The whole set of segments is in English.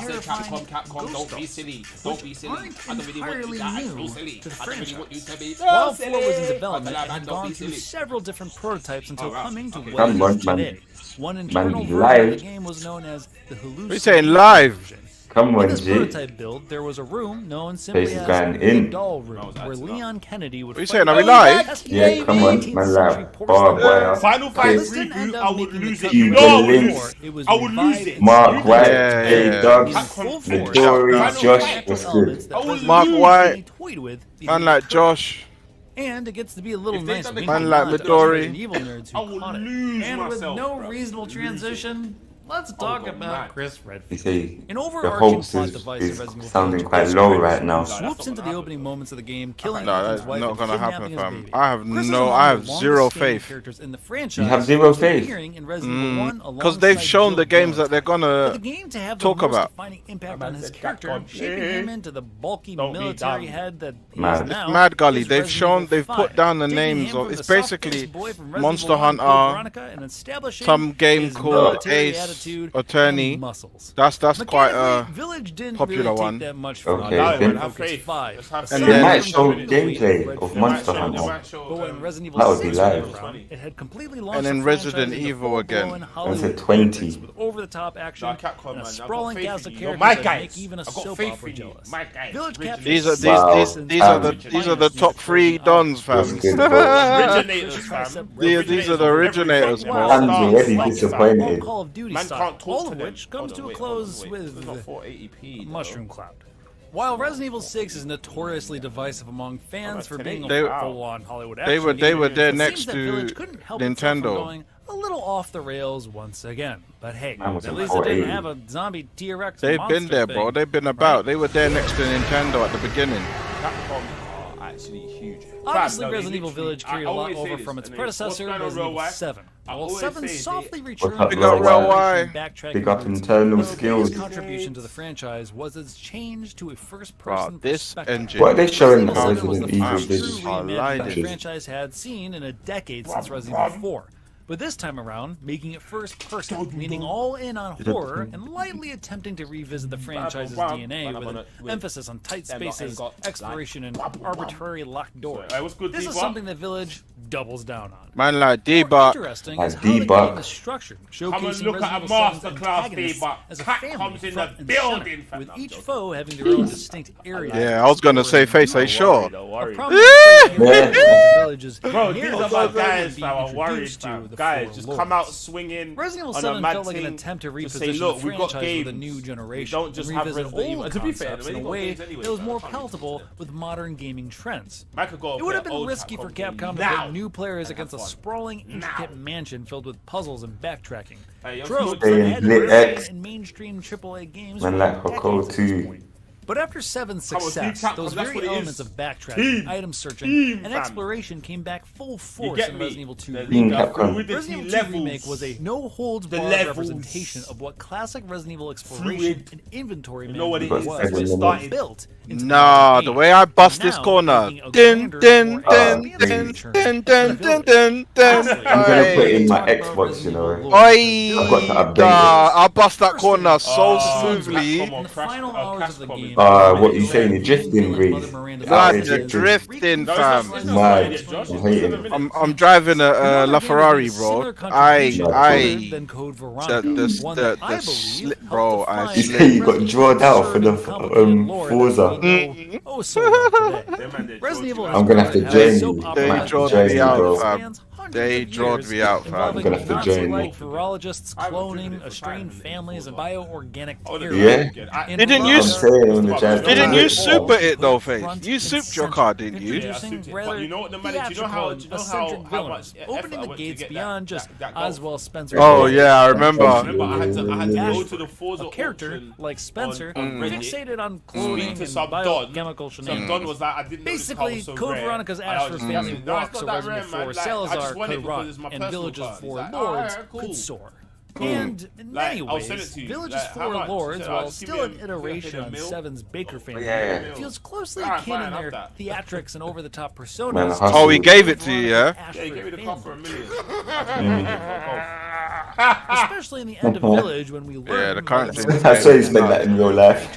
said Capcom, don't be silly. Don't be silly. I don't really want you to act so silly. I don't really want you to be While 4 was in development, it had gone through several different prototypes until coming to what it is today. One internal version of the game was known as the Hallucination. What are you saying, live? In this prototype build, there was a room known simply as the Doll Room, where Leon Kennedy would fight. Are we live? Yeah, come on, man, like, Final Fight reboot, I would lose it. You No, Links, I would lose it. Mark White, Yeah. Dogs, Notorious, Josh, what's good? Mark White, man like Josh. And it gets to be a little nice Man like Midori. evil nerds who caught it. And with no reasonable transition, let's talk about Chris You Redfield. see, An the overarching hopes plot device of Resident is Evil sounding Village, quite Chris low Redfield right now. swoops into the opening moments of the game, killing No, Ethan's that's wife not and gonna happen, kidnapping his fam. baby. I have Chris is no, among I the have zero longest-standing faith. characters in the franchise, You have zero faith? appearing in Resident Evil 1 Because they've alongside shown the Jill games that they're For the gonna game to have the talk most about. defining impact on his said character, Capcom. shaping him into the bulky Don't be military dumb. head that he Man. is It's now. Mad Gully. is They've Resident shown, Evil they've 5, put down the taking names him of. from It's the soft-faced basically boy from Resident Monster Evil 1, Code Hunter, Veronica, and establishing some game his called military Ace attitude Attorney. and muscles. That's quite Mechanically, Village didn't popular really one. take that much from Okay, Focus then- Have faith. 5. Let's have And They then- might show gameplay of Monster They Hunter. might show, But when Resident Evil That would be 6 live. came around, it had completely launched And then the franchise Resident into Evil again. full-blown That's Hollywood a 20. epics with over-the-top action Nah, Capcom, and man, a I've got sprawling faith cast in of you. You're characters my that make guys. even a I've got soap faith opera in you. jealous. My guys. Village Originators. captures These are Wow. these are the top 3 dons, fam. What's good, Originators, fam. These are the originators, Fans man. already disappointed. Call of Duty Man style, can't talk all to of them. which comes Hold to on, a wait, close hold on, wait. with It's not 480p, though. Mushroom Cloud. While Resident Evil 6 is notoriously divisive among fans for being a They- full-on Hollywood action They were game, there it next seems that to Village couldn't help itself from Nintendo. going a little off the rails once again. But hey, Man was at in least it didn't 480. have a zombie T-Rex They've monster been there, bro. thing. They've been about. They were there next to Nintendo at the beginning. Capcom are actually huge. Obviously, Fam, no, Resident they Evil literally- Village I carried a lot always say over this, from its and predecessor, what's going on, Resident Evil Real 7. While always 7 say softly they- returned up, to Real Why? backtracking Big up roots, internal the skills. biggest contribution to the franchise was its change to a first-person Bro, this perspective. engine. What are they showing Resident Evil us 7 was Resident the Evil first true Village? reimagine the Pictures. franchise had seen in a decade since Resident Evil 4. But this time around, making it first person, meaning all in on horror and lightly attempting to revisit the franchise's DNA with an emphasis on tight spaces, exploration, and arbitrary locked doors. Hey, what's good, This is D-Bot? something that Village doubles down on. Man like More D-Bot. interesting Like is how the D-Bot. game is structured, Come and showcasing look at a Resident Evil 7's masterclass, antagonists D-Bot. as a Cat family comes in front the and building, center, fam. with No, each joking. foe having their own distinct area. Yeah, I was gonna say face. Are you sure? Don't A worry. prominent Yeah. villages Bro, these near are the my foe guys being that are worried, introduced to fam. the Guys, four just lords. come out swinging Resident Evil on 7 a mad felt like an thing. attempt to Just reposition say, look, the we've got franchise with a games. new We generation don't just and have revisit Resident Evil. old To be fair, concepts in a they've got way games anyway, that was so more I can't use palatable that. with modern gaming trends. I could go It would have for been old risky for Capcom Capcom to now. put new players against a have fun. sprawling, intricate mansion filled with puzzles and backtracking. Hey, you're Tropes good. that Hey, had Lit been X. in mainstream AAA games Man for like Hoko decades at this too. point. But after 7's Come on, success, Team Capcom, those that's very what it elements is. of backtracking, Team. item searching, Team, and fam. exploration came back full You force get in me? Resident Evil 2 There Team you go. Capcom. With the Resident team Evil 2 levels. Remake was a no-holds The barred levels. representation of what classic Resident Evil exploration Fluid. and inventory You know what it management is, was. everyone It knows. was built into the Nah, modern the game. way I bust this Now, corner. making a Din grander, din more din expansive din return din to din the din village. din din. I'm gonna put in my Talk about Xbox, Resident you Evil know. lore. I've got to update it. I bust that corner so Oh, smoothly. Capcom In or the Crash- final or hours of the Capcom. game, What you saying? You're drifting, Reese. God, is the it. drifting, No, fam. it's Mad. not Josh. I'm hating. I'm driving a LaFerrari, bro. than Code the Veronica. One that I believe slip, helped bro. define I You say you got drawn out for the Forza. Oh, so well today. Them man, they Resident Evil draw I'm gonna have to has join soap you. opera They that drawed spans me out, bro. fam. hundreds They of drawed years, me out, fam. involving I'm gonna have to join Nazi-like you. virologists I haven't cloning driven it a for strained fun. families and bioorganic Oh, terror. Yeah. In Didn't Veronica, you I'm saying on the jazz. Didn't you super it though, Front Face? You and souped your center, car, didn't you? Yeah, I introducing souped it. rather But you know what the manage- you know how- theatrical you know and how- eccentric how villains, much opening effort I the went to gates get beyond just that golf. Oswald Spencer. Oh yeah, I remember. Remember, I had to go to the Forza A character auction like Spencer, on Reddit, fixated on speak cloning to and some biochemical Some shenanigans. Don was like, I didn't know this car Basically, was so Code rare. Veronica's And I asked was for just family like, no, it's walks not so that Resident rare, Evil man. 4 Like, I Salazar just want it could because run, it's my and personal Village's car. He's 4 like, Lords alright, cool. could soar. Cool. And in many Like, I'll send it ways, to you. Village's Like, how 4 much? Lords, Just while give still me an iteration a on mil? 7's Baker family, Yeah. feels closely Alright, akin fine, in I'll their have that. theatrics and over-the-top Man, personas. hustle. Oh, he gave it to you, yeah? Yeah, he gave me the car for $1 million. The especially in the end of Village when we learned the current I swear he's made that in real life.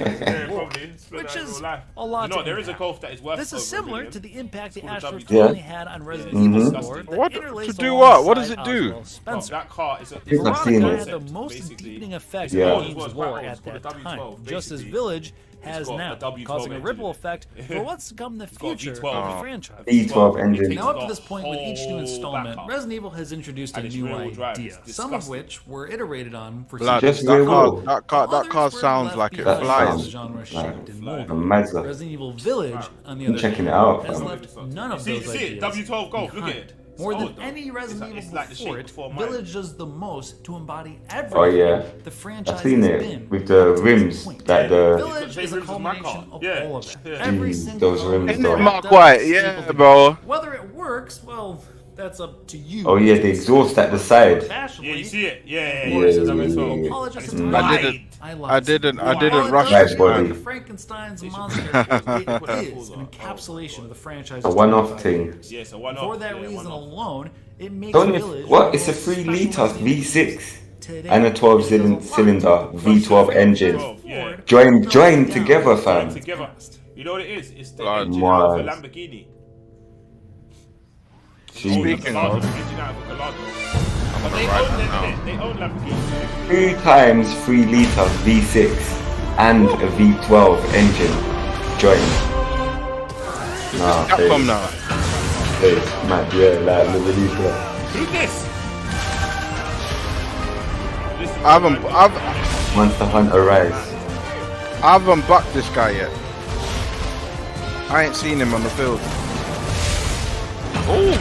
which is a lot to there is a impact. golf that is worth This is over similar $1 to the impact the called Astros Yeah. only had on Resident Evil 4. that What? interlaced To do what? What alongside does it do? Oswald Spencer. That car is a think I've seen Veronica it. had the most deepening effect Yeah. on the game's lore at that time, just as Village has got now, a W12 causing a engine. ripple effect for what's to come in the got a future V12. of the franchise. E12 engine. Now, up to this point, with each new whole installment, back up. Resident Evil has introduced a And it's new rear-wheel drive. idea, It's some of disgusting. which were iterated on for Blood, Just that real car, world. that car, that Others car were sounds left like it behind flies. as the genre shaped and molded. A Mazda. Resident Evil Village, on the I'm other checking hand, it out, has fam. left none of See those it, ideas W12 Golf, look at behind. it. More It's than old, though. any Resident It's Evil like the shape before it, before mine. Village does the most to embody everything Oh yeah, the franchise I've seen has it been with the up to this rims, point. like the Village is a rims on my car. culmination of Yeah. all of it. Yeah. Every Jeez, single those rims, element Isn't though. it wrapped Mark up White? is Yeah, stapled together. bro. Whether it works, well, that's up to you. Oh yeah, the exhaust at the side. Yeah, you see it? Yeah, Yeah, it's a yeah, W12. yeah. Apologies And to it's I wide. didn't- I didn't While rush it Right does body. the Frankenstein's monster, it is an encapsulation of the franchise. A one-off thing. Yeah, so why not? For that Yeah, reason why not? alone, it makes Don't Village what? It's a the most 3 special litre V6 today. and a 12 cylinder V12 engine. Yeah. Joined together, fam. Together. You know what it is? It's the Right. engine out of a Wow. Lamborghini. Speaking Gallardo, of, the engine out of a Gallardo. But they own them, innit? They own Lamborghini. 2 times 3 litre V6 and a V12 engine joined. Nah, Capcom now. Hey, man, yeah, like the release. Who's this? I've Monster Hunter Rise. I haven't bucked this guy yet. I ain't seen him on the field. Oh!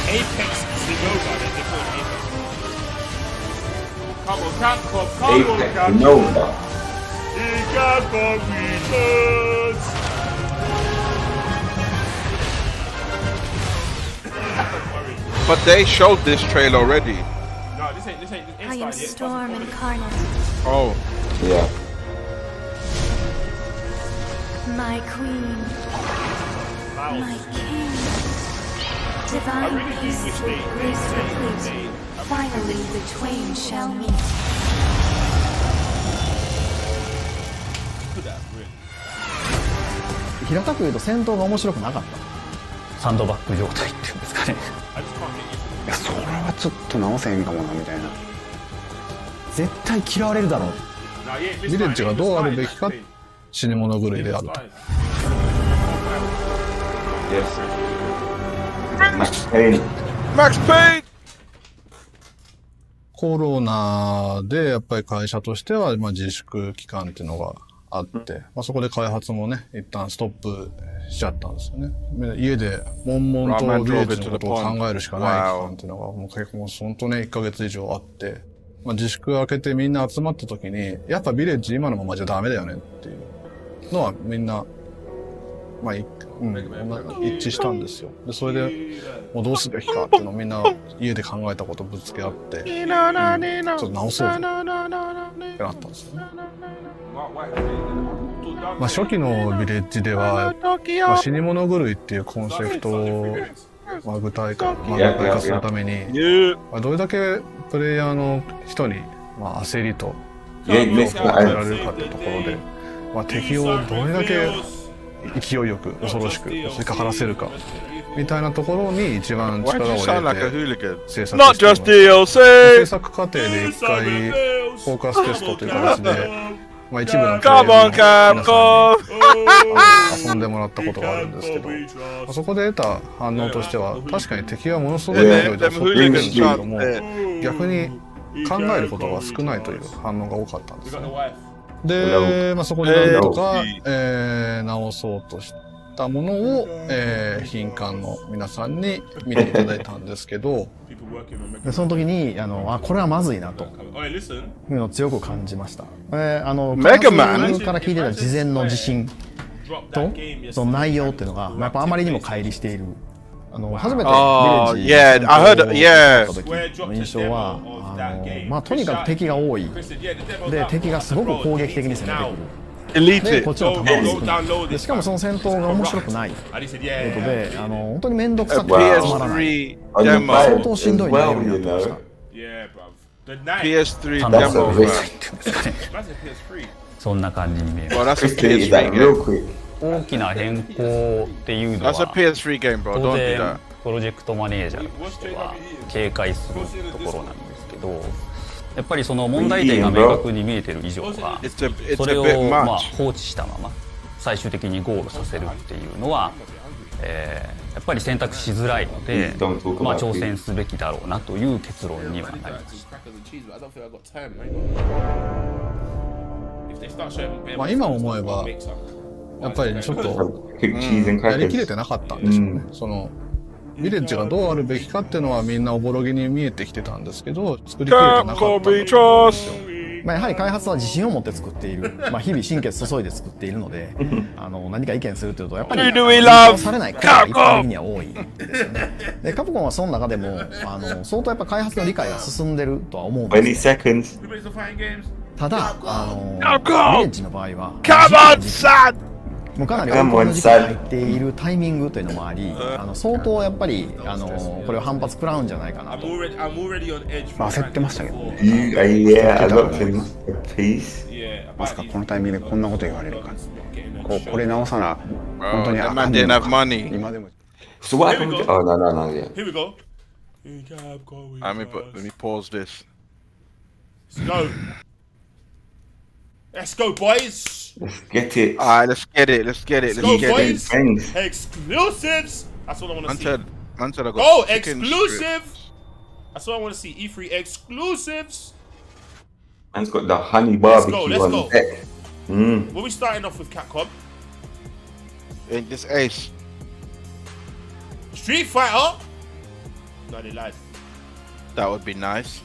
Apex Zinova, they call it Apex. Come on, Capcom, come on, Apex, Capcom. no, no. Capcom returns! But they showed this trailer already. No, this ain't, I am Storm incarnate, Oh, Yeah. my queen, my king. Divine peace with grace replete. Finally, the twain shall meet. Look at that, really. 平たく言うと戦闘が面白くなかったサンドバッグ状態っていうんですかね I just can't get used to いやそれはちょっと直せへんかもなみたいな絶対嫌われるだろう it. Nah, yeah, ヴィレッジがどうあるべきか死に物狂いであると Yes. Max Payne. Max Payne! コロナでやっぱり会社としては自粛期間っていうのがあって、そこで開発もね、一旦ストップしちゃったんですよね。家で悶々とヴィレッジのことを考えるしかない期間っていうのがもう結構本当ね、1ヶ月以上あって、自粛明けてみんな集まった時に、やっぱヴィレッジ今のままじゃダメだよねっていうのはみんな、一致したんですよ。で、それで、もうどうすべきかっていうのをみんな家で考えたことをぶつけ合って、ちょっと直そうぜってなったんですよね。初期のヴィレッジでは、死に物狂いっていうコンセプトを具体化するために、どれだけプレイヤーの人に焦りと恐怖を与えられるかっていうところで、敵をどれだけ勢いよく恐ろしく襲いかからせるかみたいなところに一番 Why 力 do を you 入 sound れ like a て hooligan? 制作 Not してい just ます。制 DLC! 作過程で一回フォーカステストという形で、一部のプレイヤ Come ー on, の皆さん Capcom! に遊んでもらったことがあるんですけど、そこで得た反応としては確かに敵はものすごい勢いで襲ってくるんですけれども、逆に考えることが少ないという反応が多かったんですね。で、そこに何とか、直そうとしたものを、品管の皆さんに見ていただいたんですけど、でその時にこれはまずいなというのを強く感じました。開発から聞いてた事前の自信とその内容っていうのがやっぱあまりにも乖離している。初めてヴィレッジをした時の印象はとにかく敵が多いで敵がすごく攻撃的に攻めてくる。でこっちの弾が少ないでしかもその戦闘が面白くないということで本当に面倒くさくてつまらない相当しんどい内容になってました。PS3 That's a demo, risk. man. マジで PS3 そんな感じに見えます Well, that's a Quickly, like PS3 real game. quick. 大きな変更っていうの That's a は PS3 game, bro. 当 Don't do 然 that. プロジェクトマネージャーとしては警戒するところなんですけどやっぱりその問題点が明確に見えてる以上は It's a それ bit をまあ much. 放置したまま最終的にゴールさせるっていうのは、やっぱり選択しづらいので、まあ、挑戦すべきだろうなという結論にはなります。まあ今思えばやっぱりちょっと Quick cheese and やりきれ crackers. てなかったんでしょうね。そのヴィレッジがどうあるべきかっていうのはみんなおぼろげに見えてきてたんですけど作りきれてなかったんですよ。まあ、やはり開発は自信を持って作っている、まあ、日々神経注いで作っているので何か意見するというとやっぱりされない方が一般的には多いですよね。でカプコンはその中でも相当やっぱ開発の理解が進んでるとは思うんで20すよ。 seconds. ただヴィレッジの場合はもうかなり大きな時期に入っているタイミングというのもあり相当やっぱりこれは反発食らうんじゃないかなと。焦ってましたけどね。 Yeah, I got him a piece. まさかこのタイミングでこんなこと言われるか。これ直さな本当に That あか man んの didn't か have money. 今でも So what happened? Oh, no, yeah. Here we go. Let me pause this. Let's go. Let's go, boys. Let's get it. Alright, let's get it. Let's get it. Let's Let's go, get it. boys. Thanks. Exclusives. That's what I want to see. Man said I got Oh, chicken exclusive. strips. That's what I want to see. E3 exclusives. Man's got the honey Let's barbecue go. on deck. What are we starting off with, Capcom? Ain't this ace? Street Fighter? No, they lied. That would be nice.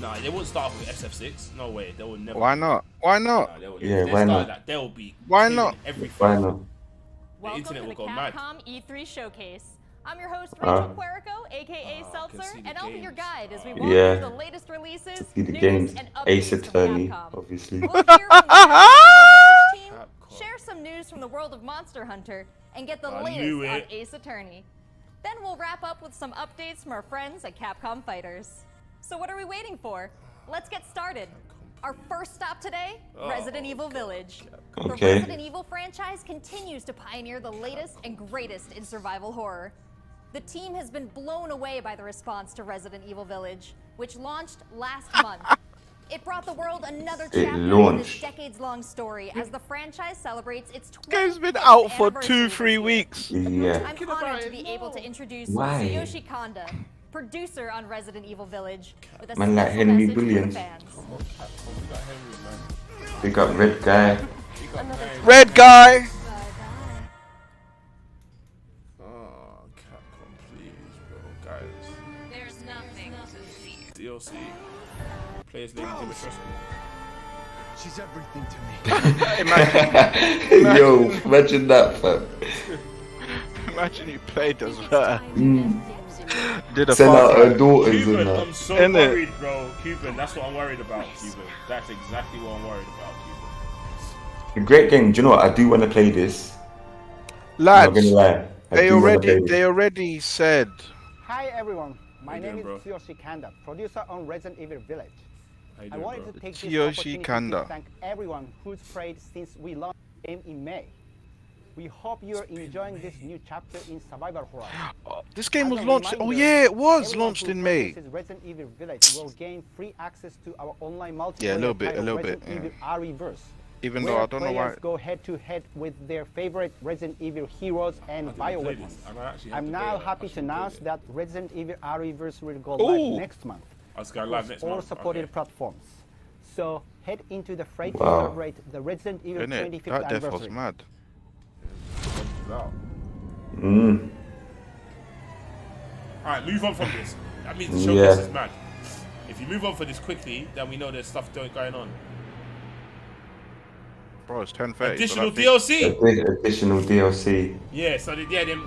Nah, they wouldn't start off with SF6. No way. They would never. Why not? Why not? Nah, they would, Yeah, they why start not? That, they'll be. Why killing not? Everything. Why not? The internet will go mad. Capcom E3 Showcase. I'm your host, Ah. Rachel Querico, aka Seltzer, see the and I'll be your games. guide as we walk Yeah. through the latest releases, See the news, games. and Ace updates from Attorney, Capcom. obviously. We'll hear from the Village team, share some news from the world of Monster Hunter, and get the I latest knew on it. Ace Attorney. Then we'll wrap up with some updates from our friends at Capcom Fighters. So what are we waiting for? Let's get started. Our first stop today, Resident Evil Village. The Okay. Resident Evil franchise continues to pioneer the latest and greatest in survival horror. The team has been blown away by the response to Resident Evil Village, which launched last month. It brought the world another chapter in this launched. decades-long story as the franchise celebrates its 25th Game's been out for anniversary 2-3 this year. weeks. Yeah. I'm honored to be able to introduce Why? Tsuyoshi Kanda, producer on Resident Evil Village, with a Man like special Henry message for the Williams. fans. We got red guy. Red guy. Oh, Capcom, please, bro, guys. There's nothing to fear. DLC. Players Lady Dimitrescu. She's everything to me. Yo, imagine that, fam. Imagine you played as her. Did a Send out fast her daughters Cuban, and that. I'm so Innit? worried, bro. Cuban, that's what I'm worried about, Cuban. That's exactly what I'm worried about, Cuban. A great game. Do you know what? I do want to play this. I'm Lads, not gonna lie. I do wanna play this. they already said. Hi everyone, my How you name is doing, bro? Tsuyoshi Kanda, producer on Resident Evil Village. How you I doing, wanted bro? to take this Tsuyoshi opportunity Kanda. to thank everyone who's played since we launched the game in May. We hope you're enjoying this new chapter in survival horror. Oh, this game As was a launched. Oh reminder, yeah, it was everyone launched who in May. purchases Resident Evil Village will gain free access to our online multiplayer Yeah, a little bit, title, bit, Resident Evil Reverse. Even though Where I don't know why. players go head to head with their favorite Resident Evil heroes and bioweapons. I'm now happy to announce that Resident Evil Reverse will go live Ooh. next month. I was going live across next all month. supported Okay. platforms. So head into the fray to Wow. celebrate the Resident Evil Innit? 25th That death was anniversary. mad. Alright, move on from this. That means the Yeah. showcase is mad. If you move on for this quickly, then we know there's stuff going on. Bro, it's 10:30. Additional so DLC! Additional DLC. Yeah, so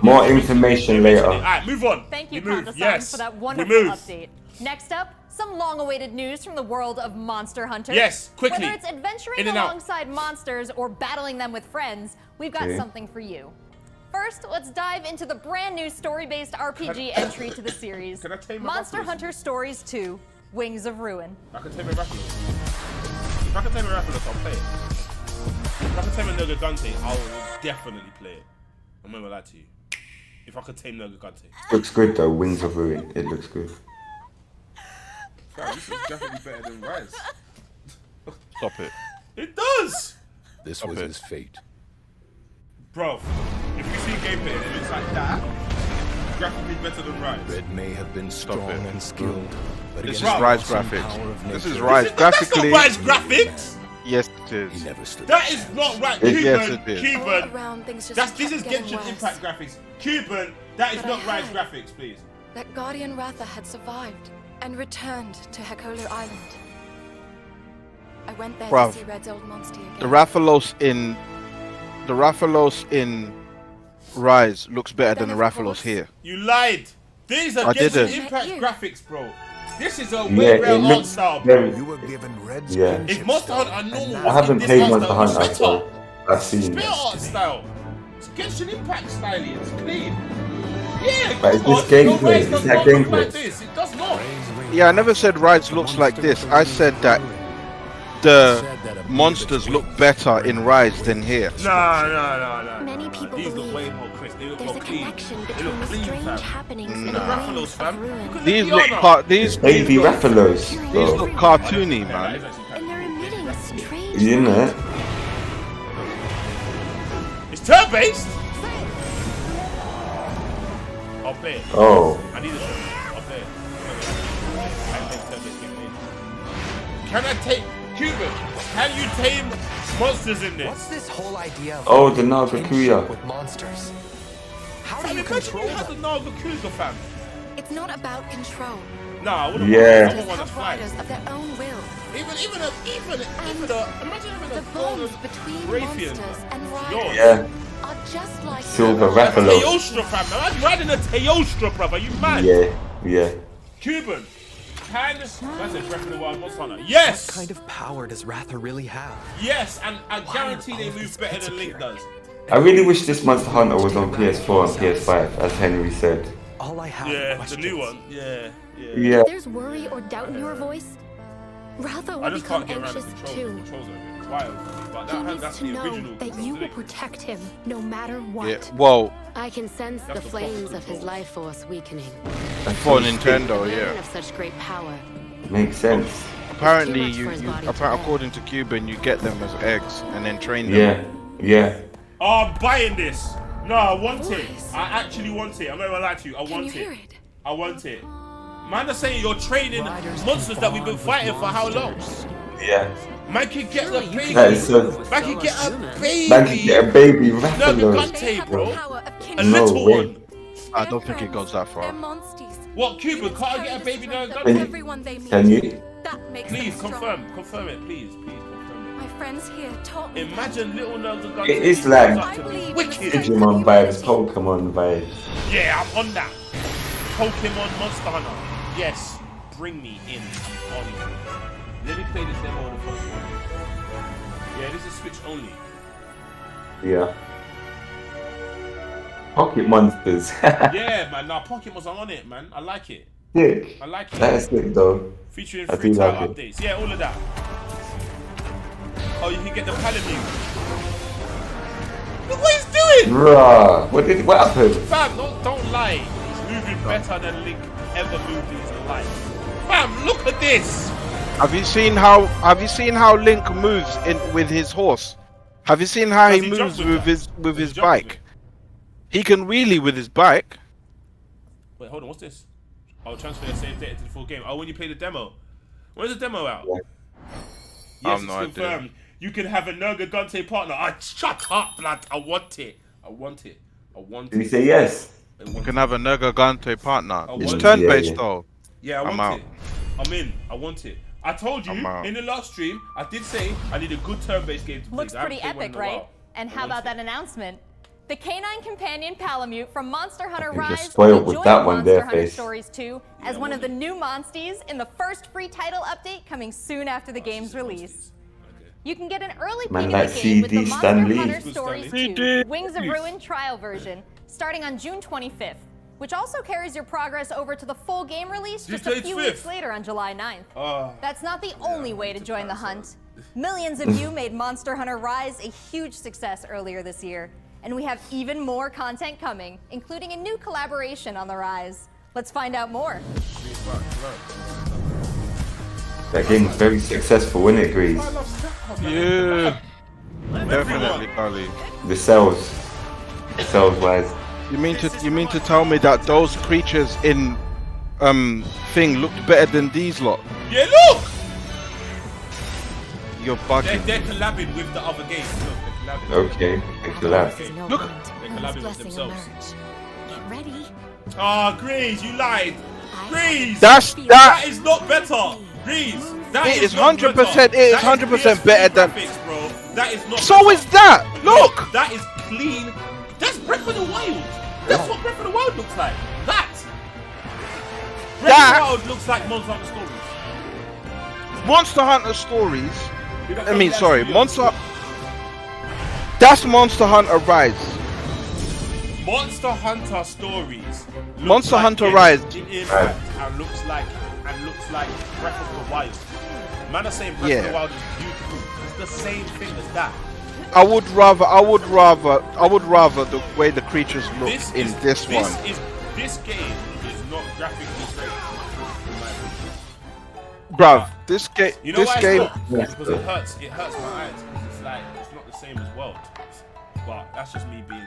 More information later. Alright, move on. Thank you, We move. Kanda-san, Yes. for that We wonderful move. update. Next up, some long-awaited news from the world of Monster Hunter. Yes, quickly. Whether it's adventuring In and out. alongside monsters or battling them with friends, we've got Okay. something for you. First, let's dive into the brand new story-based RPG entry to the series, Can I tame my Monster muscles? Hunter Stories 2: Wings of Ruin. I can tame a Rathalos. If I can tame a Rathalos, I'll play it. If I can tame a Nergigante, I'll definitely play it. I'm not gonna lie to you. If I could tame Nergigante. Looks good though, Wings of Ruin. It looks good. Fam, this is definitely better than Rise. Stop it. It does! This was his fate. Bro, if you see gameplay and it looks like that, graphically better than Rise. Red may have been strong and skilled, but this is against Rise the power graphics. of This nature, is Rise graphically. That's not Rise graphics! Yes, it is. he never stood That a is chance. not right. Yes, it is. Cuban. Around, things just This is kept getting Genshin worse. Impact graphics. Cuban, that is But not I Rise heard graphics, please. That Guardian Ratha had survived and returned to Hekola Island. I went there Bruv, to see Red's old monster again. The Rathalos in Rise looks better than the Rathalos here. You lied. These are I Genshin didn't. Impact graphics, bro. This is a Yeah, way rare it art looks style, bro. very. You were given Red's Yeah. If Monster Hunter are normal, I haven't this played art Monster style, it's Hunter, so better. I've seen It's better it. art style. It's Genshin Impact style. It's clean. Yeah, But it's come this on, gameplay, no Rise it's does that not look gameplay. like this. It does not. Yeah, I never said Rise looks like this. I said that the monsters look better in Rise than here. No. Many people These look believe way more crisp. They look there's more a clean. connection They between look the clean, strange fam. happenings in Nah. the Rathalos, Wings fam. of Ruin. Look at These the look Diana. these Baby look, Rathalos, these bro. look cartoony, man. And they're emitting a strange Isn't light. it? It's turn-based. I'll play it. Oh. I need a turn. I'll play it. I play turn-based game. Can I take Cuban? Can you tame monsters in this? What's this whole idea of Oh, the Nagakuya. with monsters? How do Fam, you imagine control you had the them? Nagakuga, fam. It's not about control. Nah, I wouldn't Yeah. want one that's flying. Outriders of their own will. Imagine having The a bonds between Raytheon. monsters and Yours. riders Yeah. are just like Silver A Rathalos. Teostra, fam. Imagine riding a Teostra, brother. You mad? Yeah. Cuban. Can that's a Breath of the Wild Monster Hunter. Yes. What kind of power does Ratha really have? Yes, and I guarantee are they all of move these better pets than Link appearing? does. I really wish this Monster Hunter was on PS4 and PS5, as Henry said. All I have are Yeah, the questions. new one. Yeah. Yeah. If there's worry or doubt in your voice, Ratha I will just become can't get around the anxious controls. too. The controls are a bit wild for me, but He that's needs to the know original. that you will protect him no matter what. Yeah, well, I can sense That's the the flames proper of his control. life force weakening. for Nintendo, A man yeah. of such great power. Makes sense. Apparently, Too much for his body to according to Cuban, you get them as eggs and then train them. Yeah. Oh, I'm buying this. No, I want it. Voice. I actually want it. I'm not gonna lie to you. I Can want you hear it. it? I want it. Man are saying you're training Riders monsters that we've been bond fighting with for how long? monsters. Yeah. Man can get the baby. That is so. Man can get a baby. Man can get a baby No, Rathalos. the They Gante, have bro. the power of A kinship. No little way. one. I don't think it goes that They're far. monsties. What, Cuban? Humans Can't I carry get a the baby now? strength of Can you- everyone they meet. Can you? That makes Please them strong. confirm it, please confirm My friends here taught it. me that. Imagine little Nergigante. It is like I believe in the wicked. strength of Digimon vibes, humanity. Pokemon vibes. Yeah, I'm on that. Pokemon Monster Hunter. Yes, bring me in. I'm on. Let me play this demo on the first one. Yeah, this is Switch only. Yeah. Pocket Monsters. Yeah, man. Now Pokemon's on it, man. I like it. Sick. I like it. That is sick though. Featuring I free do title like updates. Yeah, all of that. Oh, you can get the Palamute. Look what he's doing! Bruh. What happened? Fam, don't lie. He's moving better than Link ever moved in his life. Fam, look at this! Have you seen how Link moves with his horse? Have you seen how Does he he jump moves with with that? his Does he jump with bike? it? He can wheelie with his bike. Wait, hold on, what's this? I'll transfer the save data to the full game. Oh, when you play the demo. Where's the demo out? Yeah. Yes, no it's idea. confirmed. You can have a Nergigante partner. Shut up, lad. I want it. I want it. I want Did he it. say yes? I You want can it. have a Nergigante partner. I It's want turn-based it. though. Yeah, I I'm want out. it. I'm in. I want it. I told you I'm out. in the last stream, I did say I need a good turn-based game to play. Looks I haven't pretty played one epic, in a right? while. And I how want about it. that announcement? The canine companion Palamute from Monster Hunter think you're Rise spoiled will with join that one Monster there, Hunter Face. Stories 2 as one of the new monsties in the first free title update coming soon after the game's release. You can get an early Man, peek like at the game with the CD Monster Stan Lee. Hunter Good Stories Stan Lee. 2 Wings of Ruin trial version starting on June 25th. which also carries your progress over to the full game release just a few weeks later on July 9th. That's not the only way to join the hunt. Millions of you made Monster Hunter Rise a huge success earlier this year, and we have even more content coming, including a new collaboration on the Rise. Let's find out more. That game was very successful, wasn't it, Grease? Yeah, definitely, Carly. The sales wise. You mean to tell me that those creatures in thing looked better than these lot? Yeah, look! You're bugging. They're collabing with the other games. Look, they're collabing. Okay, they collab. Look! They're collabing with themselves. Get ready. Ah, Grease, you lied. Grease! That is not better. Grease, that it is not 100%. better. It is That 100% better than. graphics, bro. That is not. So is that. Look. That is clean. That's Breath of the Wild. That's what Breath of the Wild looks like. Breath of the Wild looks like Monster Hunter Stories. Monster Hunter Stories. I mean, sorry, That's Monster Hunter Rise. Monster Hunter Stories. Monster Hunter Rise. And looks like Breath of the Wild. Man are saying Breath of the Wild is beautiful. It's the same thing as that. I would rather the way the creatures look in this one. This game is not graphically great. Bruv, this game. You know why it's not? Because it hurts my eyes. It's like it's not the same as World. But that's just me being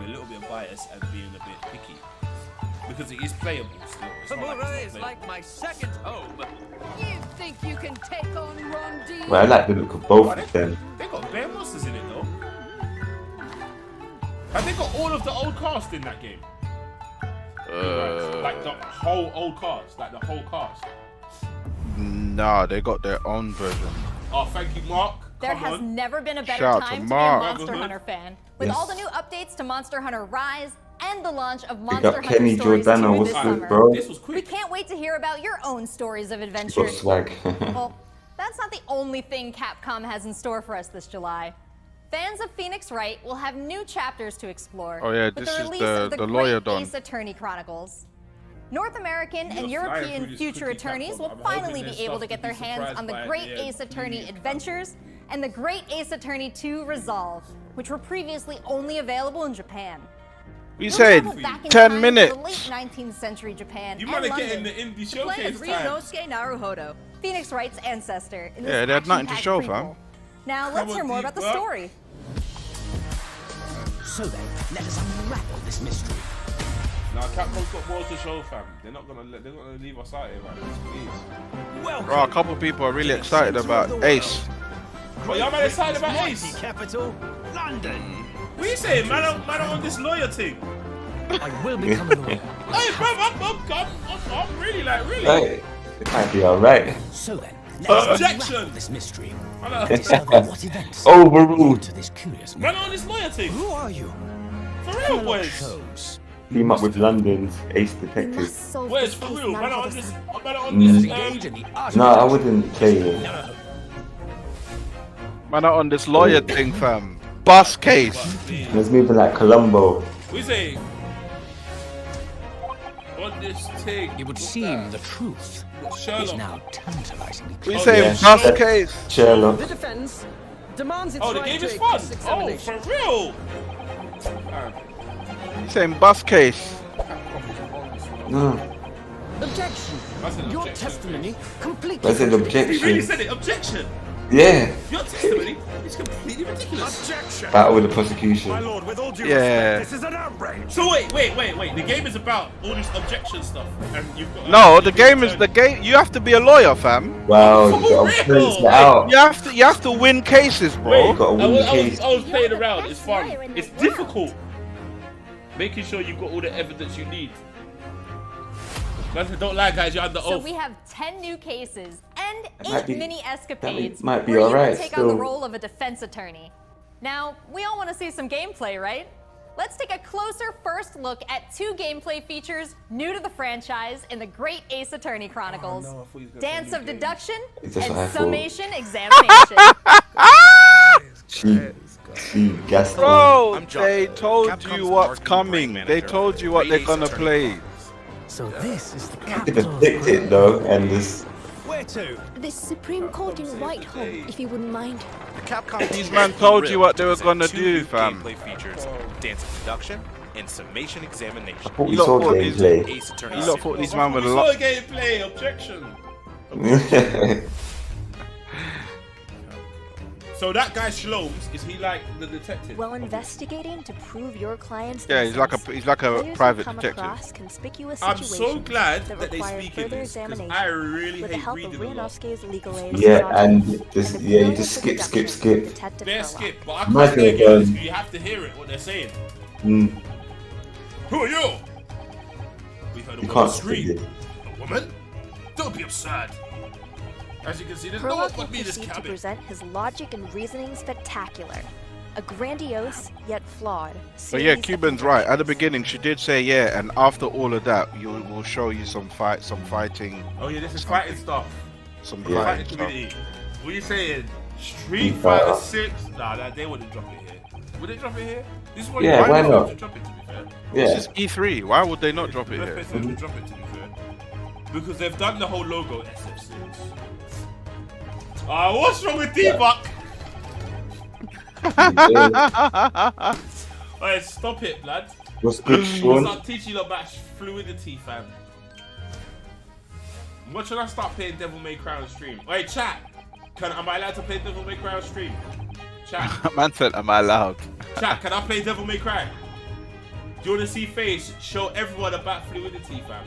a little bit biased and being a bit picky. Because it is playable still. It's not like it's not like my second home. You think you can take on Rondi? Well, I like the look of both of them. They got bare monsters in it though. And they got all of the old cast in that game. Like the whole old cast, like the whole cast. Nah, they got their own version. Oh, thank you, Mark. There has never been a better Shout time to to be a Mark. Monster Hunter fan. With Yes. all the new updates to Monster Hunter Rise and the launch of Big Monster up Hunter Kenny Stories 2 Giordano, this what's good, summer. bro? We can't wait to hear about your own stories of Got adventure. swag. Well, that's not the only thing Capcom has in store for us this July. Fans of Phoenix Wright will have new chapters to explore. Oh, yeah, with this the is release the- of the the lawyer Great Don. Ace Attorney Chronicles. North American and You're flying European through this future cookie, attorneys Capcom. will I'm finally hoping be there's able stuff to get to their be hands surprised on the by Great at the Ace end. Attorney Adventures and the Great Ace Attorney 2 Resolve, which were previously only available in Japan. We We'll said travel back in 10 time to minutes. the late 19th century Japan You and might London get in the indie to play as showcase time. Ryunosuke Naruhodo, Phoenix Wright's ancestor. In this Yeah, they had nothing to action-packed show, prequel. fam. Now Come let's on, hear more Deep about the Well. story. So then, let us unravel this mystery. Now Capcom's got more to show, fam. They're not gonna leave us out here, man. Please. Bro, a couple people are really excited about Ace. But y'all man excited about Ace? Capital, London. What are you saying, man? I'm on this lawyer thing. I will become a lawyer. Hey, bro, I'm really like, really. Hey, it might be alright. So then, let us Objection! unravel this mystery. Man, Discover what events Overruled. to this curious man man. on this lawyer thing. Who are you? For real, boys. Shows. Team up with London's Ace Detective. Where's for real? Man on this. Man on Engage in this. the art No, of I wouldn't play it. Man, are on this lawyer thing, fam. Bus case. There's moving like Columbo. We say. On this thing. It would seem the truth is Sherlock. now tantalizingly We clear. say yeah. bus case. Sherlock. The defense demands its Oh, the right game to is a fun. cross Oh, examination. for real. We saying bus case. No. Objection. That's an Your objection. testimony completely. That's an He really objection. said it. Objection. Yeah. Your testimony is completely ridiculous. Objection. Battle with the prosecution. My lord, with all due Yeah. respect, this is an outrage. So wait. The game is about all this objection stuff, and you've got. No, the game is the game. You have to be a lawyer, fam. Wow, you gotta print it out. You have to win cases, bro. Wait, got a I win was case. playing around. It's fun. It's difficult. Making sure you've got all the evidence you need. Man, don't lie, guys. You're under So oath. we have 10 new cases and might 8 be- mini escapades might be where you alright can take on the still. role of a defense attorney. Now, we all want to see some gameplay, right? Let's take a closer first look at 2 gameplay features new to the franchise in the Great Ace Attorney Chronicles. Oh, no, I thought he was gonna Dance say of new Deduction It's just and what I thought. Summation Examination. She gassed Bro, I'm John, they told Capcom's you what's marketing coming. brand They manager told for you what they're EA's gonna Attorney play. So this is the They capital. picked it though, and this. Where to? The Supreme Court in Whitehall, if you wouldn't mind. The Capcom These team man at told Grill you what they were present gonna 2 do, new fam. gameplay features: dance production and summation examination. I thought we You lot saw thought these- gameplay. Ace Attorney You lot thought these man were We saw gameplay. Objection. So that guy Shlomes, is he like the detective? While investigating to prove your client's Yeah, he's like a players private will come detective. across conspicuous I'm so situations glad that that they require speak further in this, because examination I really with the hate help reading of a lot. Rianovsky's legal aid. Yeah, and this, and the yeah, you brilliant just skip. deduction of Detective They're Sherlock. skip, but I Might can't be hear a this, gun. you have to hear it, what they're saying. Mm, Who are you? We heard a you woman can't skip scream. it. A woman? Don't be absurd. As you can see, there's no one Sherlock but will me in this proceed to cabin. present his logic and reasoning spectacular. A grandiose, yet flawed, But yeah, series of Cuban's right. At the beginning, she did say yeah, and after all of that, we'll show you some fighting. Oh yeah, this is fighting stuff. Some Yeah. Fighting fighting stuff. community. What are you saying? Street Street Fighter Fighter. 6? Nah, they wouldn't drop it here. Would they drop it here? This is what Yeah, why not? not? To drop it, to be fair. Yeah. This is E3. Why would they not drop it Best here? place for them to drop it, to be fair. Because they've done the whole logo SF6. Ah, what's wrong with D-Buck? Alright, stop it, lad. What's good, Sean? Start teaching you about fluidity, fam. What should I start playing Devil May Cry on stream? Wait, chat. Am I allowed to play Devil May Cry on stream? Chat. Man said, am I allowed? Chat, can I play Devil May Cry? Do you want to see face? Show everyone about fluidity, fam.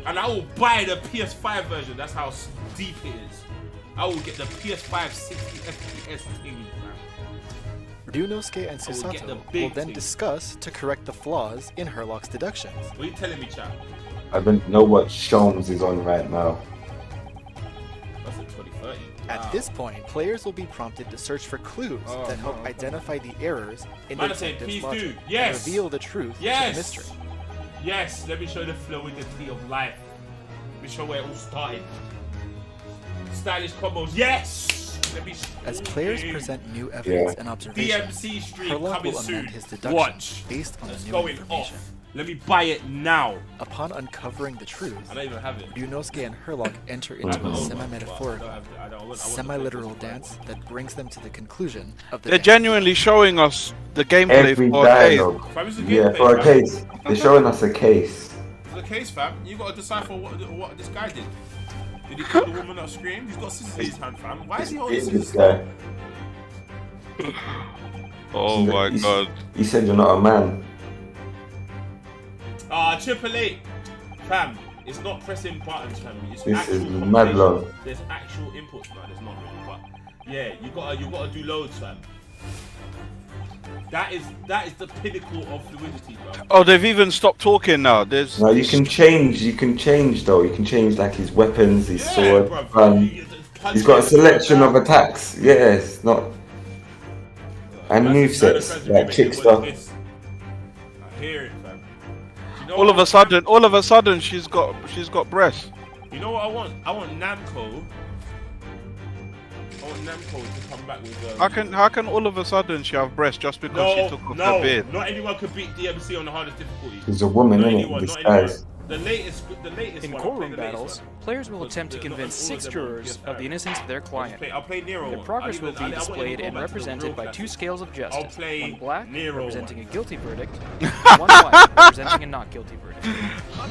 And I will buy the PS5 version. That's how deep it is. I will get the PS5 60 FPS thing, fam. Ryunosuke and I will get the Susato big will then thing. discuss to correct the flaws in Herlock's deductions. What are you telling me, chat? I don't know what Sholmes is on right now. That's a 2030. At this point, players will be prompted to search for clues that help identify the errors in the Man, I said, detective's please logic do. and Yes. reveal the truth Yes. to the mystery. Yes, let me show the fluidity of life. Let me show where it all started. Stylish combos. Yes! Let me As players present new evidence and observations, DMC stream Herlock coming will soon. amend his deductions Watch. based on It's the new going information. off. Let me buy it now. Upon uncovering the truth, I don't even have it. Ryunosuke and Herlock enter into a semi-metaphorical, semi-literal dance that brings them to the conclusion of the They're dance. genuinely showing us the gameplay Every for a case. dialogue. Fam, it's a Yeah, gameplay, for a fam. case. They're showing us a case. It's a case, fam. You gotta decipher what this guy did. Did he kill the woman that screamed? He's got scissors in his hand, fam. Why is he holding Hitting this scissors? guy. Oh my god. He said you're not a man. Triple A. Fam, it's not pressing buttons, fam. It's This actual is combination. mad long. There's actual inputs, no, there's not really, but yeah, you gotta do loads, fam. That is the pinnacle of fluidity, bro. Oh, they've even stopped talking now. There's. No, you can change though. You can change like his weapons, his sword. He's got a selection of attacks. Yeah, it's not. And movesets, like chick stuff. I hear it, fam. You know All what of a sudden, she's got breasts. You know what I want? I want Namco. I want Namco to come back with. How can all of a sudden she have breasts just because she took off her beard? Not anyone could beat DMC on the hardest difficulty. He's a woman, Not innit? anyone, This not guy's. anyone. The latest In one. courtroom battles, players will attempt to convince 6 jurors of the innocence of their client. I'll play Nero. Their progress will I be want displayed to go and back to the represented real by classic. 2 scales of justice. I'll play one black, Nero representing a guilty verdict, and one white, representing a not guilty verdict.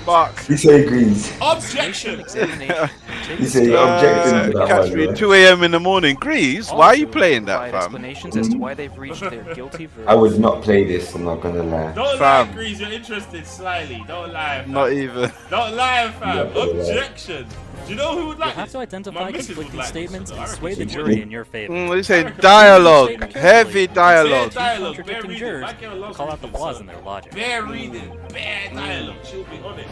Fuck. He said agrees. Objection! He said objecting to that Catch one. me Yeah. at 2 a.m. in the morning. Grease, why are you playing that, Provide fam? explanations as to why they've reached their guilty verdict. I would not play this. I'm not gonna lie. Don't lie, Grease. You're interested slightly. Don't lie. Fam. Not even. Don't lie, fam. Yeah, don't lie. Objection. Do you know who would like You have this? to identify My missus would conflicting like this, statements so I and reckon sway the she jury would. in your favor. He's saying dialogue, heavy dialogue. Dialogue, Contradicting bare jurors reading. My girl loves call out the reading, flaws so in their logic. Bare reading, bare dialogue. She'll be on it.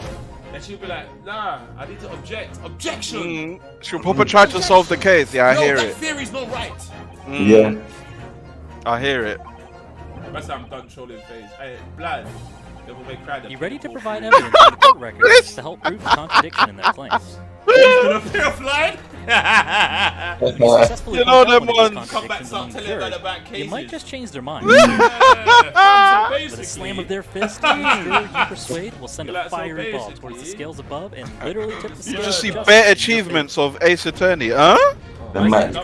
And she'll be like, nah, I need to object. Objection! She'll probably try to solve the case. Yeah, I No, hear that it. theory's not right. Yeah. I hear it. That's how I'm done trolling phase. Hey, Blood. Devil May Cry. Be ready to provide evidence in the court records to help prove the contradiction in their claims. He's gonna pay offline? Successfully You know them punched out one of ones. those Come back, contradictions start on telling about the third, back they cases. might just change their mind. Yeah, With a slam of their fist, you persuade will send a fiery ball towards the scales above and literally tip the You scales. just see bare achievements of Ace Attorney, huh? The Mike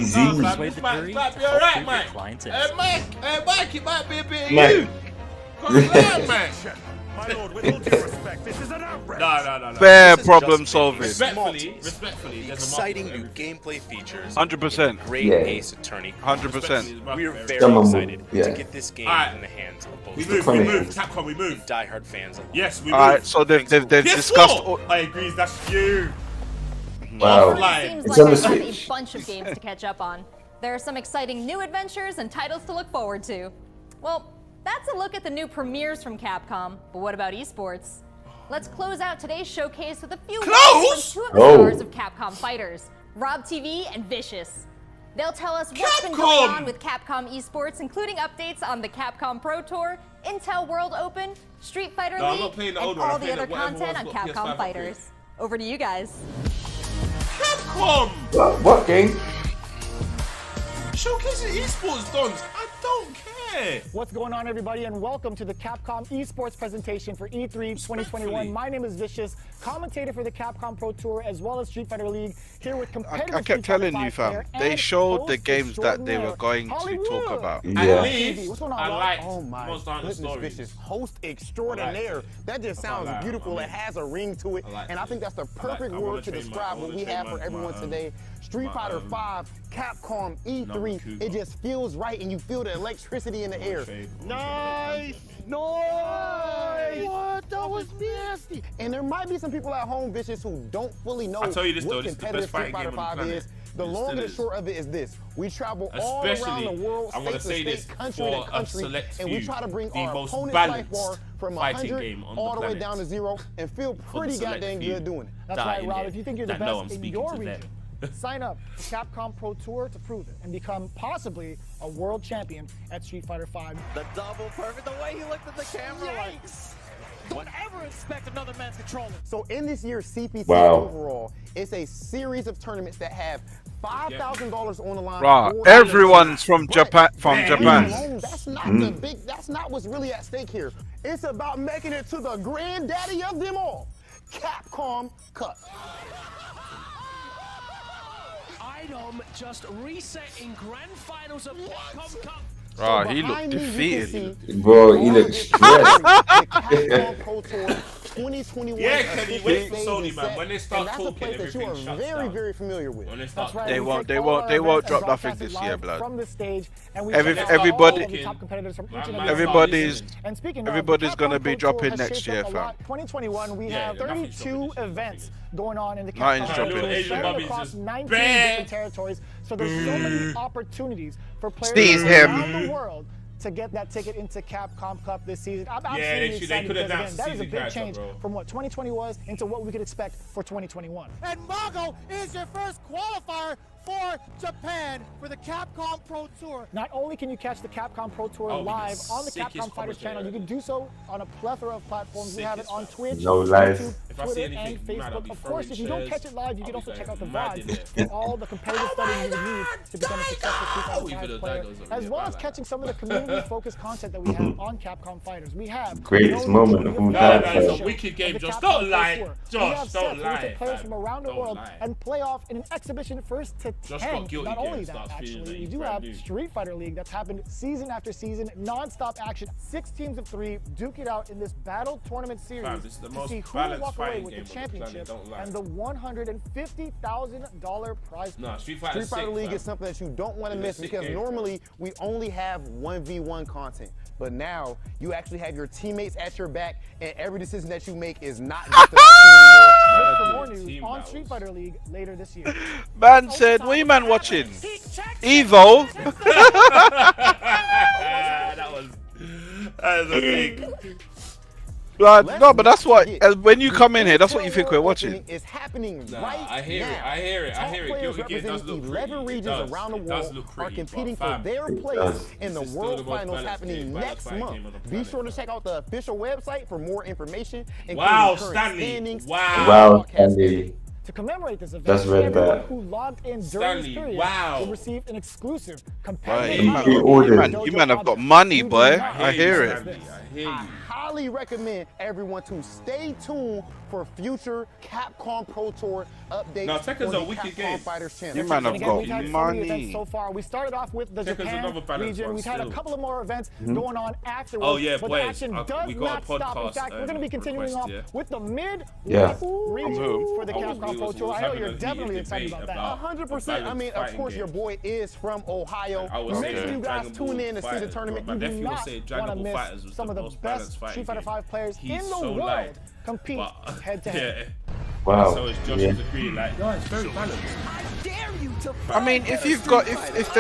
Easy. Persuade the jury to help prove your client's innocence. Mike, it might be a bit of Mike. you. Come on, Mike. My lord, with all due respect, this is an outrage. No. Bare This is problem just solving. Respectfully, The there's a exciting market new gameplay features. 100%. Great Yeah. Ace Attorney. 100%. We're very Some of them, excited yeah. to get this game Alright. in the hands of both We the move, Chronicles. Capcom, we move. diehard fans alike. Yes, we move. Alright, so they've discussed. PS4! I agree, that's you. Wow. Offline. Seems It's like on the I have a Switch. bunch of games to catch up on. There are some exciting new adventures and titles to look forward to. Well, that's a look at the new premieres from Capcom, but what about esports? Let's close out today's showcase with a few words from two of the stars of Capcom Fighters, Rob TV and Vicious. They'll tell us what's been going on with Capcom Esports, including updates on the Capcom Pro Tour, Intel World Open, Street Fighter No, I'm League, not playing the and old one. all I'm the playing other whatever content on one's got PS5 Capcom upgrade. Fighters. Over to you guys. Capcom! What game? Showcasing esports, Dons. I don't care. What's going on, everybody, and welcome to the Capcom Esports presentation for E3 2021. My name is Vicious, commentator for the Capcom Pro Tour as well as Street Fighter League, here with competitive I kept telling you, fam. They showed the games that they were going to talk about. Yeah. What's going on, I Rob? like Oh my Most Hunter goodness, stories. Vicious. Host extraordinaire. That just sounds beautiful. It has a ring to it. And I think that's the perfect word to describe what we have for everyone today. Street Fighter 5, Capcom E3. It just feels right and you feel the electricity in the air. Nice! Nice! What? That was nasty. And there might be some people at home, Vicious, who don't fully know I tell you this, though, what this is the competitive best Street fighting Fighter game on the 5 is. planet. The It long and still the is. short of it is this. We travel all around Especially, the world, I'm gonna state say to this state, country for to a country, select and we few, try to bring the our most opponent's life balanced bar from fighting 100 game on the all the way planet. down to 0 and feel pretty select goddamn few good doing it. That's that right, in Rob. there If you think you're the that know I'm best in speaking your to them. region, sign up for Capcom Pro Tour to prove it and become possibly a world champion at Street Fighter 5. The double perfect, the way he looked at the camera like... Don't ever expect another man's controller. So in this year's CPC Wow. overall, it's a series of tournaments that have $5,000 on the line. Right, for everyone's from Japan. That's not the big. That's not what's really at stake here. It's about making it to the granddaddy of them all, Capcom Cup. Item just reset in grand finals of Capcom Cup. Right, he looked defeated. Bro, he looks stressed. Capcom Pro Tour 2021. Yeah, Kenny, wait for stage Sony, is man. set, When they start and that's a talking, place that you are everything shuts very, down. very familiar with. When they start That's right. They we won't- take they all won't- our they won't events and drop nothing broadcast it this year, live blood. From the stage, and we Every- check out everybody- all of the top competitors from each and Man, every everybody's- stage. And speaking of, everybody's the gonna Capcom be Pro Tour dropping has next shaped year, up a fam. lot. 2021, we Yeah, have yeah, nothing's 32 events going on in the Nothing's Capcom dropping. Pro Tour, Asian spread Bobby's across just 19 bad. different territories. So there's so many opportunities for players Seize around him. the world to get that ticket into Capcom Cup this season. I'm Yeah, absolutely they excited could have because, announced again, that is a season big character, change bro. from what 2020 was into what we could expect for 2021. And Mago is your first qualifier for Japan for the Capcom Pro Tour. Not only can you catch the Capcom Pro Tour Oh, live on the sickest Capcom Fighters channel, you commentator. can do so on a plethora of platforms. We have it on Twitch, No lies. YouTube, If I see Twitter, anything and mad, I'll Facebook. be Of course, throwing if you don't chairs. catch it live, you I'll can be also going check out the mad in VODs there. for all the competitive study you would need to become a successful Street Fighter Even 5 though player, that goes over as your well eye as like catching some of the community-focused content that we have on Capcom Fighters. We have Greatest no moment new of all video time, show bro. It's a wicked game, of the Josh. Capcom Don't Pro lie. Tour. Josh, We have don't sets where we lie, take players fam. from around the Don't world lie. and play off in an exhibition first to Josh 10. got guilty Not again, only that, starts feeling actually, that we he's do brand have new. Street Fighter League that's happened season after season, non-stop action. 6 teams of 3 duke it out in this battle tournament series Fam, this is the to most see who will balanced walk away fighting with game the on the planet, championship don't lie. and the $150,000 prize pool. Nah, Street Fighter Street Fighter sick, League fam. is something that you don't want to It's a miss sick because game. normally we only have 1v1 content. But now you actually have your teammates at your back and every decision that you make is not just about you Look for anymore. more news on Street Fighter League later this year. Man said, what you man watching? Evo? That was a thing. Like, no, but that's what, when you come in here, that's what you think we're watching. It's happening Nah, right I hear now. it, I hear it, I Top hear it. players Guilty Gear does representing look pretty. 11 It regions does. around the It does world look are pretty, competing but for fam, their it place does. in the This is still World the most Finals balanced happening game, next balanced month. game on the Be planet, sure to fam. check out the official website for more information, including Wow, current Stanley. standings, Wow. and Wow, broadcast Stanley. schedule. To commemorate this event, That's red everyone bat. who logged in during Stanley, this period wow. will receive an exclusive Right, competitive you man have got money, boy. I hear it. Stanley, I hear you. I highly recommend everyone to stay tuned for future Capcom Pro Tour updates. Now, Tekken's on a the wicked Capcom game. Fighters channel. You man have We've got had so many money. events so far. We started off with the Tekken's Japan another balanced region. one We've had a still. couple of more events going on afterwards. Oh, yeah, but the boys. action We does got a not stop. In podcast, fact, we're going to be continuing request, off yeah. with the mid Yeah. region for the I was- Capcom we Pro was Tour. I know having you're a heated definitely excited debate about that. about 100%. I mean, of fighting course, game. your boy is from Ohio. I was Make sure saying you guys Dragon tune Ball in to see the Fighters, tournament. bro. You My do nephew was not saying want Dragon to Ball miss Fighters was some the of the most best balanced fighting Street Fighter game. 5 players He's in the so world light. compete But, head to head. Wow. So it's Josh Yeah. was agreeing, like, no, it's very balanced. I mean, if you've got, if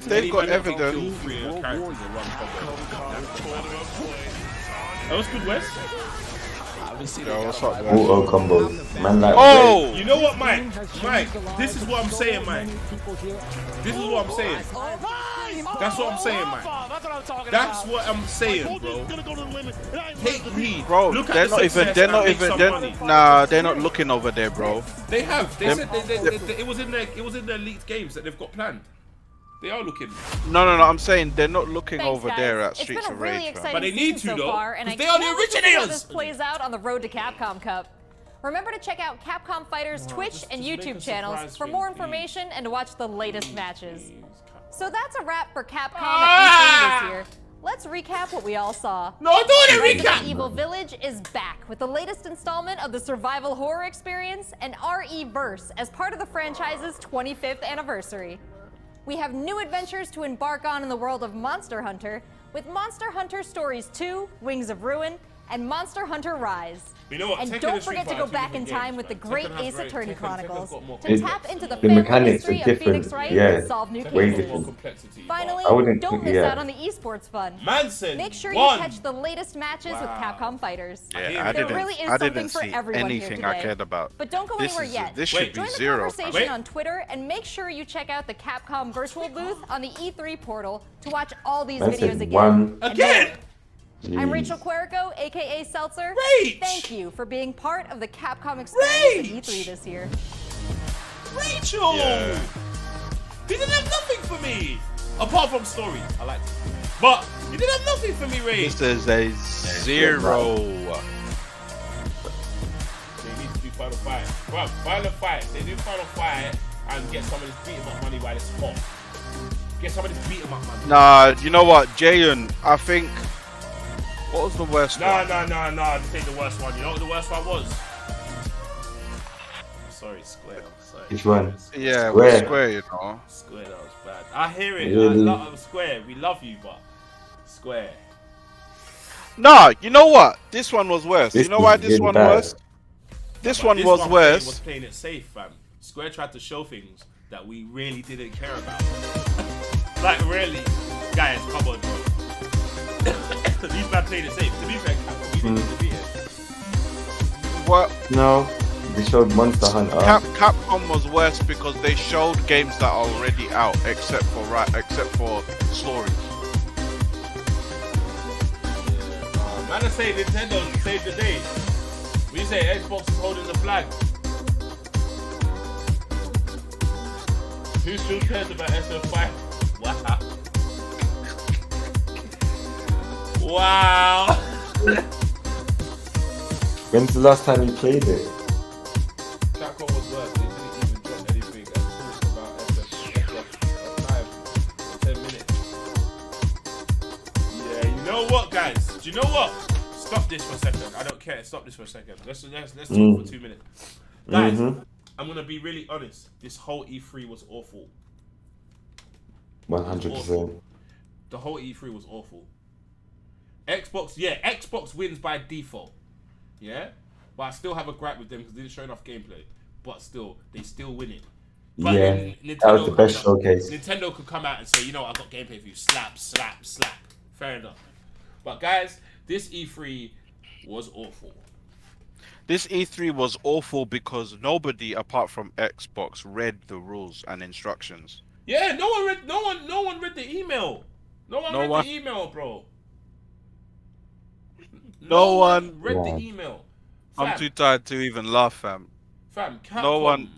they've got evidence. That was good, Wes. Yo, what's up, man? Auto combos. Man like Oh! You know what, Mike? Mike, this is what I'm saying, Mike. This is what I'm saying. That's what I'm saying, Mike. That's what I'm saying, bro. Take heed. Bro, Look they're at not the even, success they're and not make even, some they're, money. nah, they're not looking over there, bro. They have. They Them- said it was in their leaked games that they've got planned. They are looking. No, I'm saying they're not looking Thanks, over guys. there at It's Streets been a of really Rage, fam. exciting But they need season to, so though, far, and I 'cause they are the can't wait to see how originators. this plays out on the road to Capcom Cup. Remember to check out Capcom Fighters' Twitch and just make YouTube a channels surprise for thing, more please. information and to watch the latest matches. So that's a wrap for Capcom Ah! at E3 this year. Let's recap what we all saw. No, don't want to Resident recap. Evil Village is back with the latest installment of the survival horror experience and RE-verse as part of the franchise's 25th anniversary. We have new adventures to embark on in the world of Monster Hunter with Monster Hunter Stories 2, Wings of Ruin, and Monster Hunter Rise. You know what? And Tekken don't and Street forget to Fighter go are back two in different time with the games, great man. Tekken has Ace Attorney Tekken's Chronicles got more to It- tap into the the family mechanics are history of Phoenix different, Wright yeah. and solve new Way cases. different. Complexity. Finally, I wouldn't don't think- miss yeah. out on the esports fun. Manson Make sure you won. catch the latest matches with Capcom Fighters. Yeah, I there didn't, really is I something didn't for see everyone here anything today. I cared about. But don't go This anywhere is- yet. this should be Join the zero. conversation Wait. on Twitter and make sure you check out the Capcom virtual booth on the E3 portal to watch all these That's videos it, again. one. And Again? more. I'm Jeez. Rachel Querico, aka Seltzer. Rach! Thank you for being part of the Capcom experience at Rach! E3 this year. Rachel! Yeah. He didn't have nothing for me! Apart from story. I liked it. But he didn't have nothing for me, Rach. This is a zero. They need to do final fight. Bro, final fight. They do final fight and get some of this beat 'em up money while it's hot. Get some of this beat 'em up money. Nah, you know what, Jayon, I think, what was the worst one? No. This ain't the worst one. You know what the worst one was? I'm sorry, Square. I'm sorry. Which one? Yeah, Square. Square, you know. Square, that was bad. I hear it. Really? I love Square. We love you, but Square. Nah, you know what? This one was worse. This You know why was this really one bad. was? This But one this was one worse. was playing it safe, fam. Square tried to show things that we really didn't care about. Like, really? Guys, come on, bro. These men played it safe. To be fair, we didn't defeat it. What? No, they showed Monster Hunter. Capcom was worse because they showed games that are already out, except for stories. Man, I say Nintendo saved the day. We say Xbox is holding the flag. Who still cares about SF5? Wow. Wow. When's the last time you played it? Capcom was worse. They didn't even drop anything and talk about SF5 for 10 minutes. Yeah, you know what, guys? Do you know what? Stop this for a second. I don't care. Stop this for a second. Let's talk for 2 minutes. Guys, I'm gonna be really honest. This whole E3 was awful. 100%. The whole E3 was awful. Xbox wins by default. Yeah? But I still have a gripe with them because they didn't show enough gameplay. But still, they still win it. But Yeah, that was the best showcase. Nintendo could come out and say, you know, I've got gameplay for you. Slap, slap, slap. Fair enough. But guys, this E3 was awful. This E3 was awful because nobody apart from Xbox read the rules and instructions. Yeah, no one read the email. No one read the email, bro. No one read the email. I'm too tired to even laugh, fam. Fam, Capcom.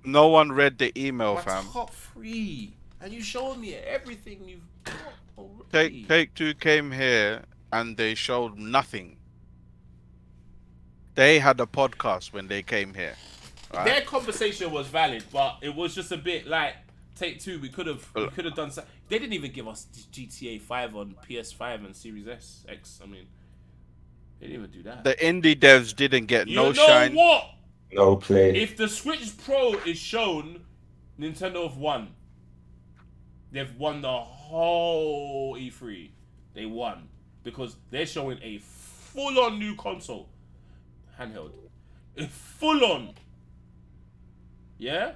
No one read the email, fam. Top 3, and you showed me everything you've got already. Take-Two came here and they showed nothing. They had a podcast when they came here. Right? Their conversation was valid, but it was just a bit like Take-Two. We could have done. They didn't even give us GTA 5 on PS5 and Series X. I mean, they didn't even do that. The indie devs didn't get no You shine. know what? No play. If the Switch Pro is shown, Nintendo have won. They've won the whole E3. They won because they're showing a full-on new console, handheld, full-on. Yeah,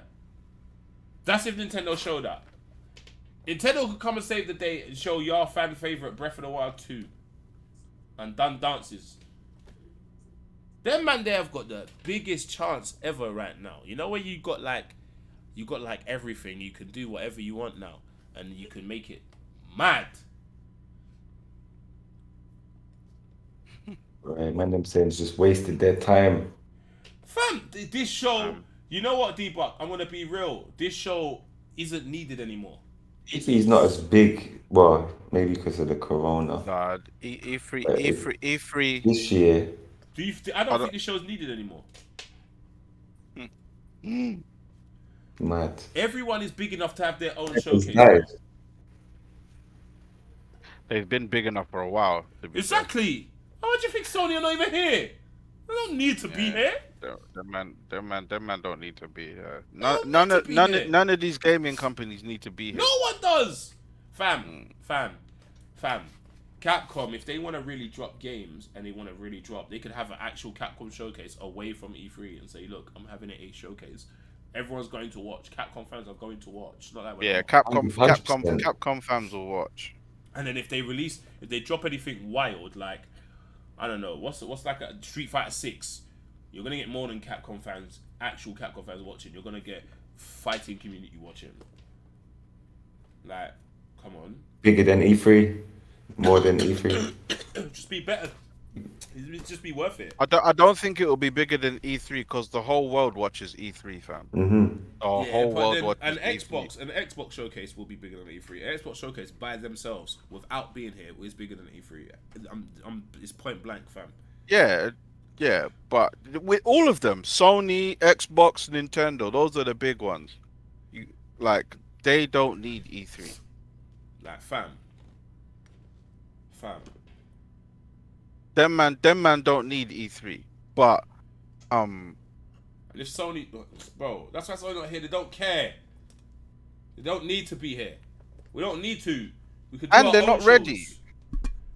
that's if Nintendo showed that. Nintendo could come and save the day and show your fan favorite Breath of the Wild 2 and done dances. Them man, they have got the biggest chance ever right now. You know when you got like everything, you can do whatever you want now, and you can make it mad. Right, man, them saying it's just wasted their time. Fam, this show, you know what, D-Buck? I'm gonna be real. This show isn't needed anymore. E3 is not as big. Well, maybe because of the corona. Nah, E3 this year. I don't think this show's needed anymore. Mad. Everyone is big enough to have their own It's showcase. nice. They've been big enough for a while. Exactly. How do you think Sony are not even here? They don't need to be here. Them man don't need to be here. None of these gaming companies need to be here. No one does. Fam. Capcom, if they want to really drop games and they want to really drop, they could have an actual Capcom showcase away from E3 and say, look, I'm having an A showcase. Everyone's going to watch. Capcom fans are going to watch. It's not that way. Yeah, Capcom fans will watch. And then if they drop anything wild, like, I don't know, what's like a Street Fighter 6, you're gonna get more than Capcom fans, actual Capcom fans watching. You're gonna get fighting community watching. Like, come on. Bigger than E3, more than E3. Just be better. Just be worth it. I don't think it will be bigger than E3 because the whole world watches E3, fam. The whole world watches E3. An Xbox showcase will be bigger than E3. An Xbox showcase by themselves, without being here, is bigger than E3. It's point blank, fam. Yeah, but with all of them, Sony, Xbox, Nintendo, those are the big ones. They don't need E3. Like, fam. Them man don't need E3. But and if Sony, bro, that's why Sony not here. They don't care. They don't need to be here. We don't need to. We could do and our they're own not shows. ready.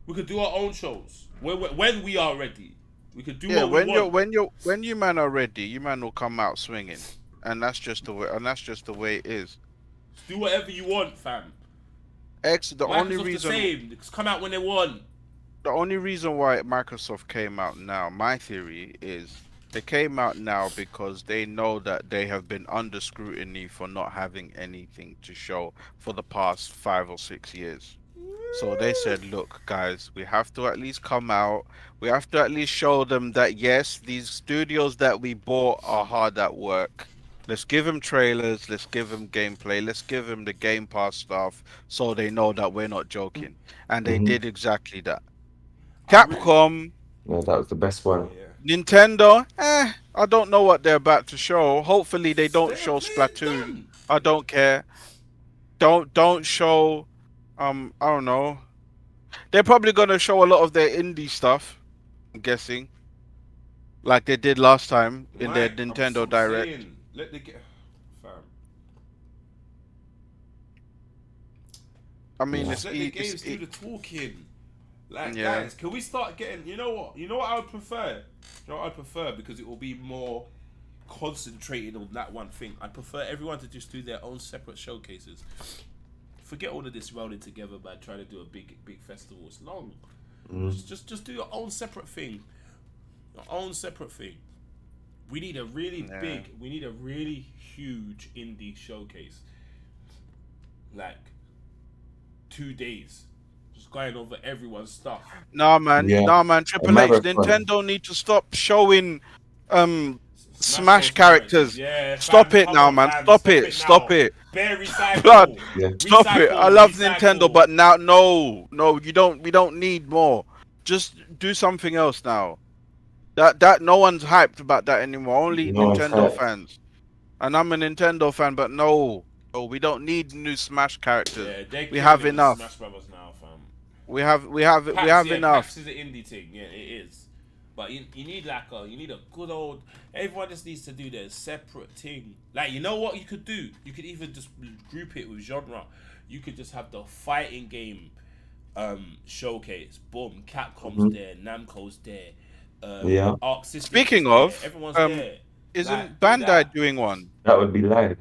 We could do our own shows when we are ready. We could do what we want. When you man are ready, you man will come out swinging, and that's just the way. And that's just the way it is. Just do whatever you want, fam. The only reason the same. Just come out when they want. The only reason why Microsoft came out now, my theory is they came out now because they know that they have been under scrutiny for not having anything to show for the past 5 or 6 years. So they said, look, guys, we have to at least come out. We have to at least show them that, yes, these studios that we bought are hard at work. Let's give them trailers. Let's give them gameplay. Let's give them the Game Pass stuff so they know that we're not joking. And they did exactly that. Capcom. Yeah, that was the best one. Nintendo. I don't know what they're about to show. Hopefully they don't show Splatoon. I don't care. Don't show. I don't know. They're probably gonna show a lot of their indie stuff. I'm guessing. Like they did last time in their Nintendo Direct. Let the fam. I mean, let the games do the talking. Like, guys, can we start getting? You know what? I would prefer. You know what I prefer, because it will be more concentrated on that one thing. I prefer everyone to just do their own separate showcases. Forget all of this rolling together by trying to do a big festival. It's long. Just do your own separate thing. Your own separate thing. We need a really big. We need a really huge indie showcase. Like 2 days. Going over everyone's stuff. Nah, man. Triple H, Nintendo need to stop showing Smash characters. Yeah, Stop fam, it come now, on, man. fam, Stop it. now. Stop it. Bare recycle. Blood. Yeah. Stop it. I love Recycle. Nintendo, but now, no, you don't. We don't need more. Just do something else now. That no one's hyped about that anymore. Only No one's Nintendo hyped. fans. And I'm a Nintendo fan, but no, we don't need new Smash characters. Yeah, we have killing it with enough. Smash Brothers now, fam. We have PAX, enough. PAX is an indie thing, yeah, it is. But you need a good old. Everyone just needs to do their separate thing. Like, you know what you could do? You could even just group it with genre. You could just have the fighting game showcase. Boom, Capcom's there, Namco's there. Yeah. Arc Systems Speaking there. of, Everyone's there. isn't Like, Bandai doing one? That would be live.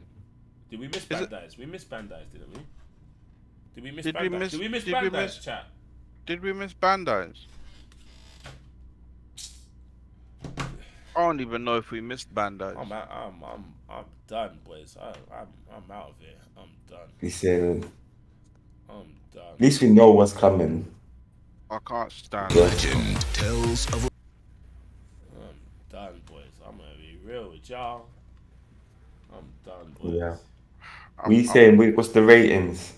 Did we miss Bandai's? We missed Bandai's, didn't we? Did we miss Did Bandai's? Did we miss Bandai's, chat? Did we miss Bandai's? I don't even know if we missed Bandai's. I'm done, boys. I'm out of here. I'm done. He said, I'm done. at least we know what's coming. I can't stand Legend tells of. I'm done, boys. I'm gonna be real with y'all. I'm done, boys. Yeah. We saying, what's the ratings?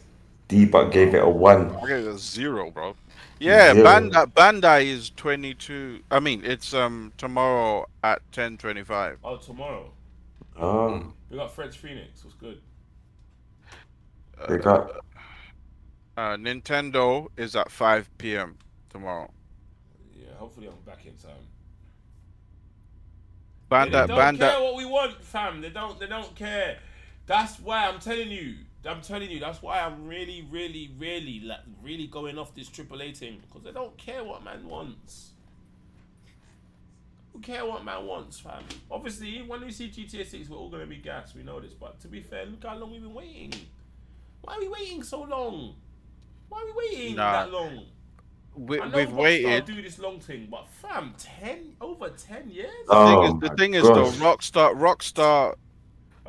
D-Buck gave it a 1. I gave it a 0, bro. Yeah, 0. Bandai is 22. I mean, it's tomorrow at 10:25. Oh, tomorrow. Oh. We got French Phoenix. What's good? They got Nintendo is at 5 p.m. tomorrow. Yeah, hopefully I'm back in time. Bandai, They don't care what we want, fam. They don't care. That's why I'm telling you. That's why I'm really going off this AAA thing, because they don't care what man wants. Who care what man wants, fam? Obviously, when we see GTA 6, we're all gonna be gassed. We know this, but to be fair, look how long we've been waiting. Why are we waiting so long? Why are we waiting that long? We've waited. Do this long thing, but fam, over 10 years. The thing is though, Rockstar,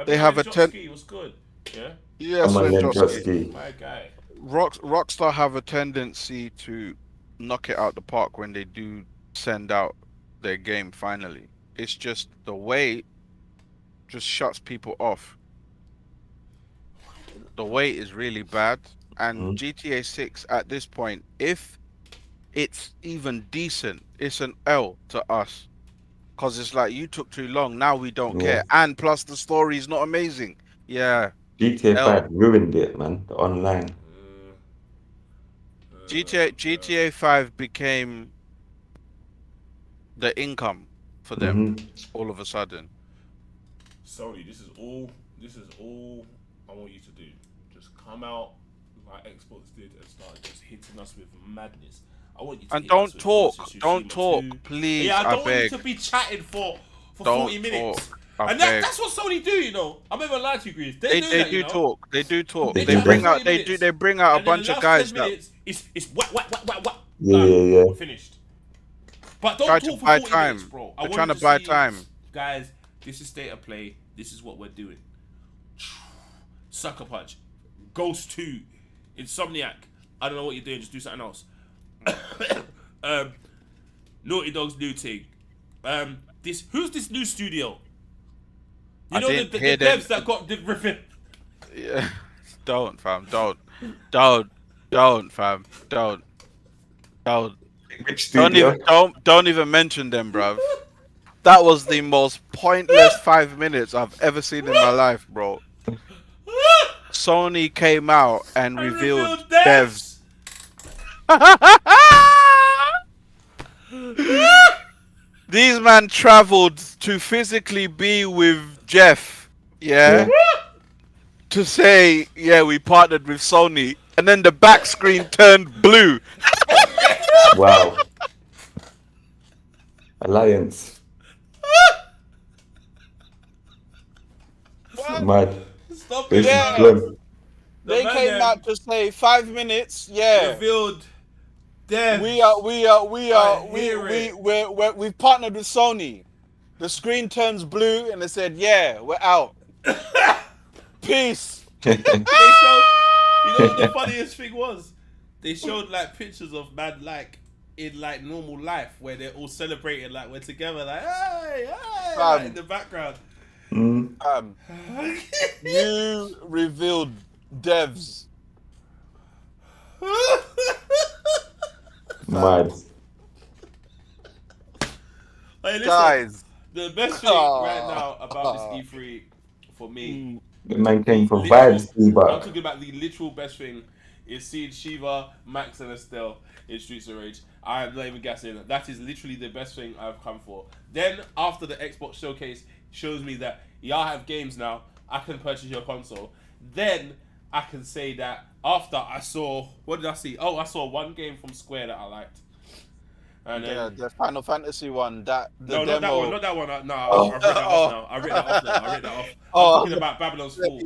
they have a 10. Was good. Yeah. Yes, my guy. Rockstar have a tendency to knock it out the park when they do send out their game finally. It's just the wait just shuts people off. The wait is really bad, and GTA 6 at this point, if it's even decent, it's an L to us, because it's like, you took too long, now we don't care, and plus the story is not amazing. Yeah. GTA 5 ruined it, man. The online. GTA 5 became the income for them all of a sudden. Sony, this is all I want you to do. Just come out like Xbox did and start just hitting us with madness. I want you to don't talk, please. Yeah, I don't want beg. you to be chatting for Don't 40 minutes. Talk. And that's what Sony do, you know. I'm never lying to you, Grease. They do talk. They do talk. They They bring out a and bunch then of the last guys 10 that minutes, it's what. Yeah. Finished. But don't try talk to for buy 40 time. minutes, bro. They're trying to buy time. Guys, this is state of play. This is what we're doing. Sucker Punch. Ghost 2. Insomniac. I don't know what you're doing. Just do something else. Naughty Dog's new thing. Who's this new studio? You know the devs that got the riffing. Yeah. Don't, fam. Don't, fam. Don't. Don't even mention them, bruv. That was the most pointless 5 minutes I've ever seen in my life, bro. Sony came out and revealed devs. These man traveled to physically be with Jeff, to say, we partnered with Sony, and then the back screen turned blue. Wow. Alliance. Mad. Stop it. They The man came out to say 5 minutes, revealed devs. We've partnered with Sony. The screen turns blue and they said, we're out. Peace. They showed, you know what the funniest thing was? They showed like pictures of man like in like normal life where they're all celebrating, like we're together, like hey, hey, Fam. like, in the background. You revealed devs. Mad. Hey, listen, Guys, the best thing right now about this E3 for me, The man came for literal- vibes, I'm but talking about the literal best thing is seeing Shiva, Max, and Estelle in Streets of Rage. I am not even guessing. That is literally the best thing I've come for. Then after the Xbox Showcase shows me that y'all have games now, I can purchase your console. Then I can say that after I saw, what did I see? Oh, I saw one game from Square that I liked. And yeah, the Final Fantasy one. That the no, demo. not that one. No, I've read that off now. I read that off now. I read that off. I'm talking about Babylon's Fall.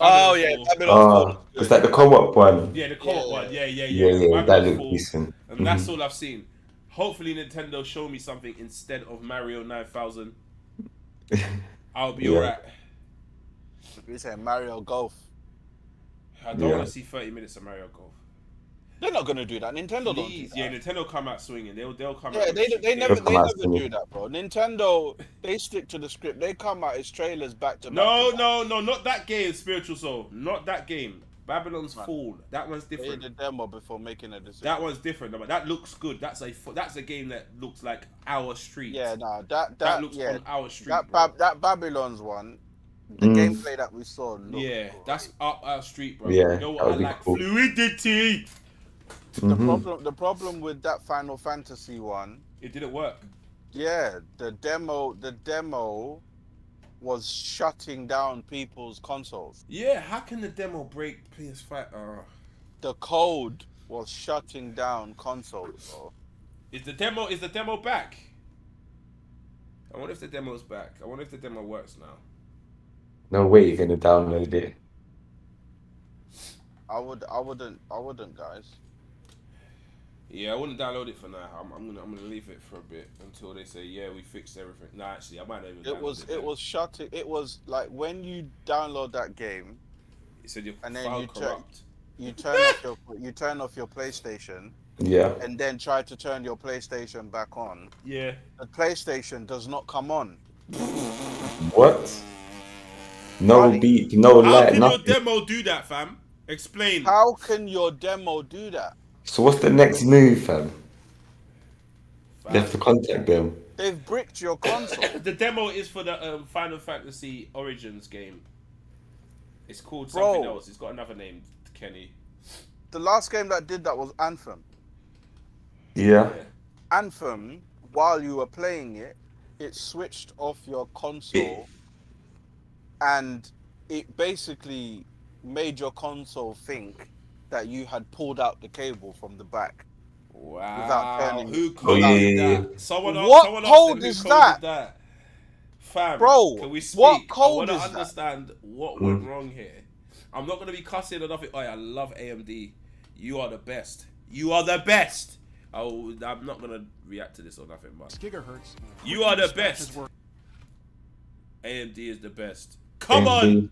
Oh yeah, Babylon's Fall. is that the co-op one? Yeah, the co-op one. Yeah. Yeah, that looked decent. And that's all I've seen. Hopefully Nintendo show me something instead of Mario 9000. I'll be alright. We say Mario Golf. I don't want to see 30 minutes of Mario Golf. They're not gonna do that. Nintendo don't do that. Yeah, Nintendo come out swinging. They'll come out. Yeah, they never swinging. do that, bro. Nintendo, they stick to the script. They come out as trailers back to back. No, not that game, Spiritual Soul. Not that game. Babylon's Fall. That one's different. They did the demo before making a decision. That one's different. But that looks good. That's a game that looks like our street. Yeah, no, that looks yeah, on our street. That Babylon's one, the gameplay that we saw. That's up our street, bro. Yeah, you know what I like? Cool. Fluidity. The problem with that Final Fantasy one, it didn't work. Yeah, the demo was shutting down people's consoles. Yeah, how can the demo break PS5? The code was shutting down consoles, bro. Is the demo back? I wonder if the demo's back. I wonder if the demo works now. No way you're gonna download it. I wouldn't, guys. Yeah, I wouldn't download it for now. I'm gonna leave it for a bit until they say, yeah, we fixed everything. No, actually, I might not even. It was shutting. It was like when you download that game. It said your and file then corrupt. You turn off your PlayStation. Yeah. And then try to turn your PlayStation back on. Yeah. The PlayStation does not come on. What? No beat, no light, nothing. How can your demo do that, fam? Explain. How can your demo do that? So what's the next move, fam? You have to contact them. They've bricked your console. The demo is for the Final Fantasy Origins game. It's called something else. It's got another name, Kenny. The last game that did that was Anthem. Yeah. Anthem, while you were playing it, it switched off your console and it basically made your console think that you had pulled out the cable from the back. Wow. Without turning who coded that? Someone what code is that? Fam, bro, can we speak? What code I is want to understand what went wrong here. I'm not going to be cussing or nothing. Oh, I love AMD. You are the best. You are the best. I'm not going to react to this or nothing, but gigahertz. You are the best. AMD is the best. Come on.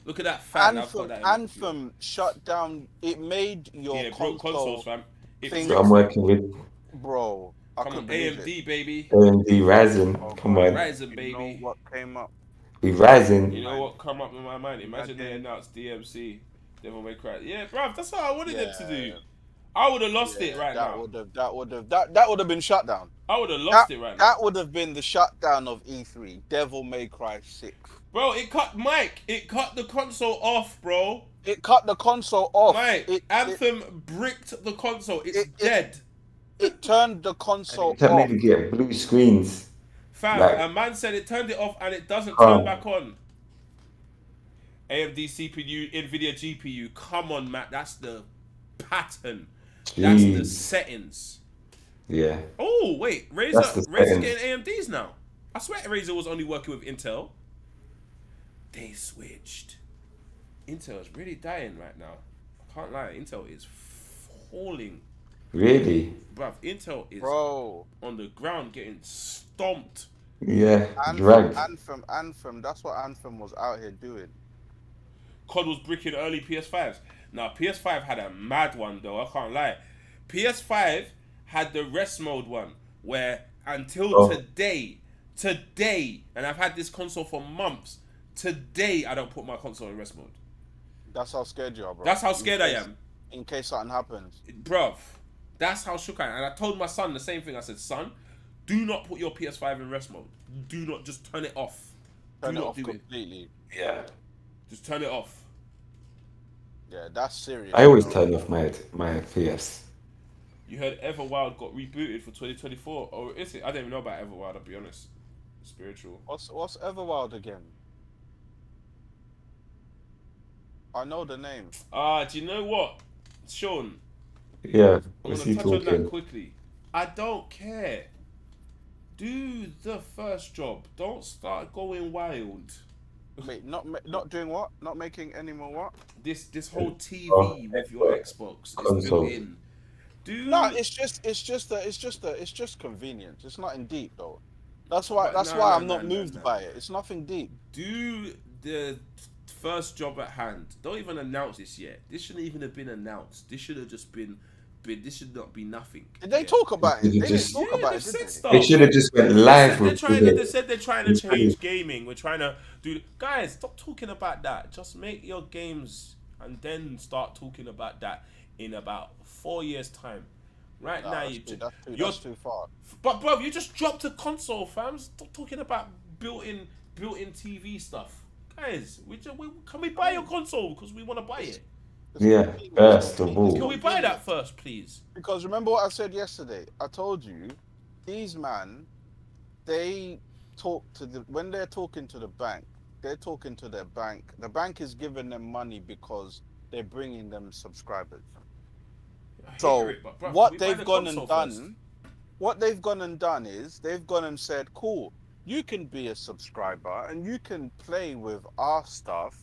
Look at that fan. Anthem shut down. It made your consoles, fam. So I'm working with. Bro, come on, AMD, baby. AMD Ryzen. Come on. Ryzen, baby. You know what came up? We Ryzen. You know what come up in my mind? Imagine they announced DMC, Devil May Cry. Yeah, bruv, that's what I wanted them to do. I would have lost it right now. That would have been shut down. I would have lost it right now. That would have been the shutdown of E3. Devil May Cry 6. Bro, it cut the console off, bro. It cut the console off. Mike, Anthem bricked the console. It's dead. It turned the console off. That made you get blue screens. Fam, a man said it turned it off and it doesn't turn back on. AMD CPU, NVIDIA GPU. Come on, Matt. That's the pattern. Jeez. That's the settings. Yeah. Oh, wait. Razer's getting AMDs now. I swear Razer was only working with Intel. They switched. Intel is really dying right now. I can't lie. Intel is falling. Really? Bruv, Intel is on the ground getting stomped. Yeah, dragged. Anthem. That's what Anthem was out here doing. COD was bricking early PS5s. Now, PS5 had a mad one, though. I can't lie. PS5 had the rest mode one, where until today, and I've had this console for months. Today, I don't put my console in rest mode. That's how scared you are, bro. That's how scared I am. In case something happens. Bruv, that's how shook I am. And I told my son the same thing. I said, son, do not put your PS5 in rest mode. Do not, just turn it off. Turn it off completely. Yeah. Just turn it off. Yeah, that's serious. I always turn off my PS. You heard Everwild got rebooted for 2024, or is it? I don't even know about Everwild. I'll be honest. Spiritual. What's Everwild again? I know the name. Do you know what, Sean? Yeah. I'm gonna touch on that quickly. I don't care. Do the first job. Don't start going wild. Wait, not doing what? Not making any more what? This whole TV with your Xbox is built in. No, it's just convenience. It's nothing deep though. That's why I'm not moved by it. It's nothing deep. Do the first job at hand. Don't even announce this yet. This shouldn't even have been announced. This should have just been. This should not be nothing. Did they talk about it? They didn't talk about it. Did they? They should have just went live. They said they're trying to change gaming. We're trying to do. Guys, stop talking about that. Just make your games and then start talking about that in about 4 years' time. Right now, that's too far. But bro, you just dropped a console, fam. Stop talking about built-in TV stuff. Guys, can we buy your console because we want to buy it? Yeah, first of all. Can we buy that first, please? Because remember what I said yesterday? I told you, these man, they talk to when they're talking to the bank, they're talking to their bank. The bank is giving them money because they're bringing them subscribers. So what they've gone and done is they've gone and said, cool, you can be a subscriber and you can play with our stuff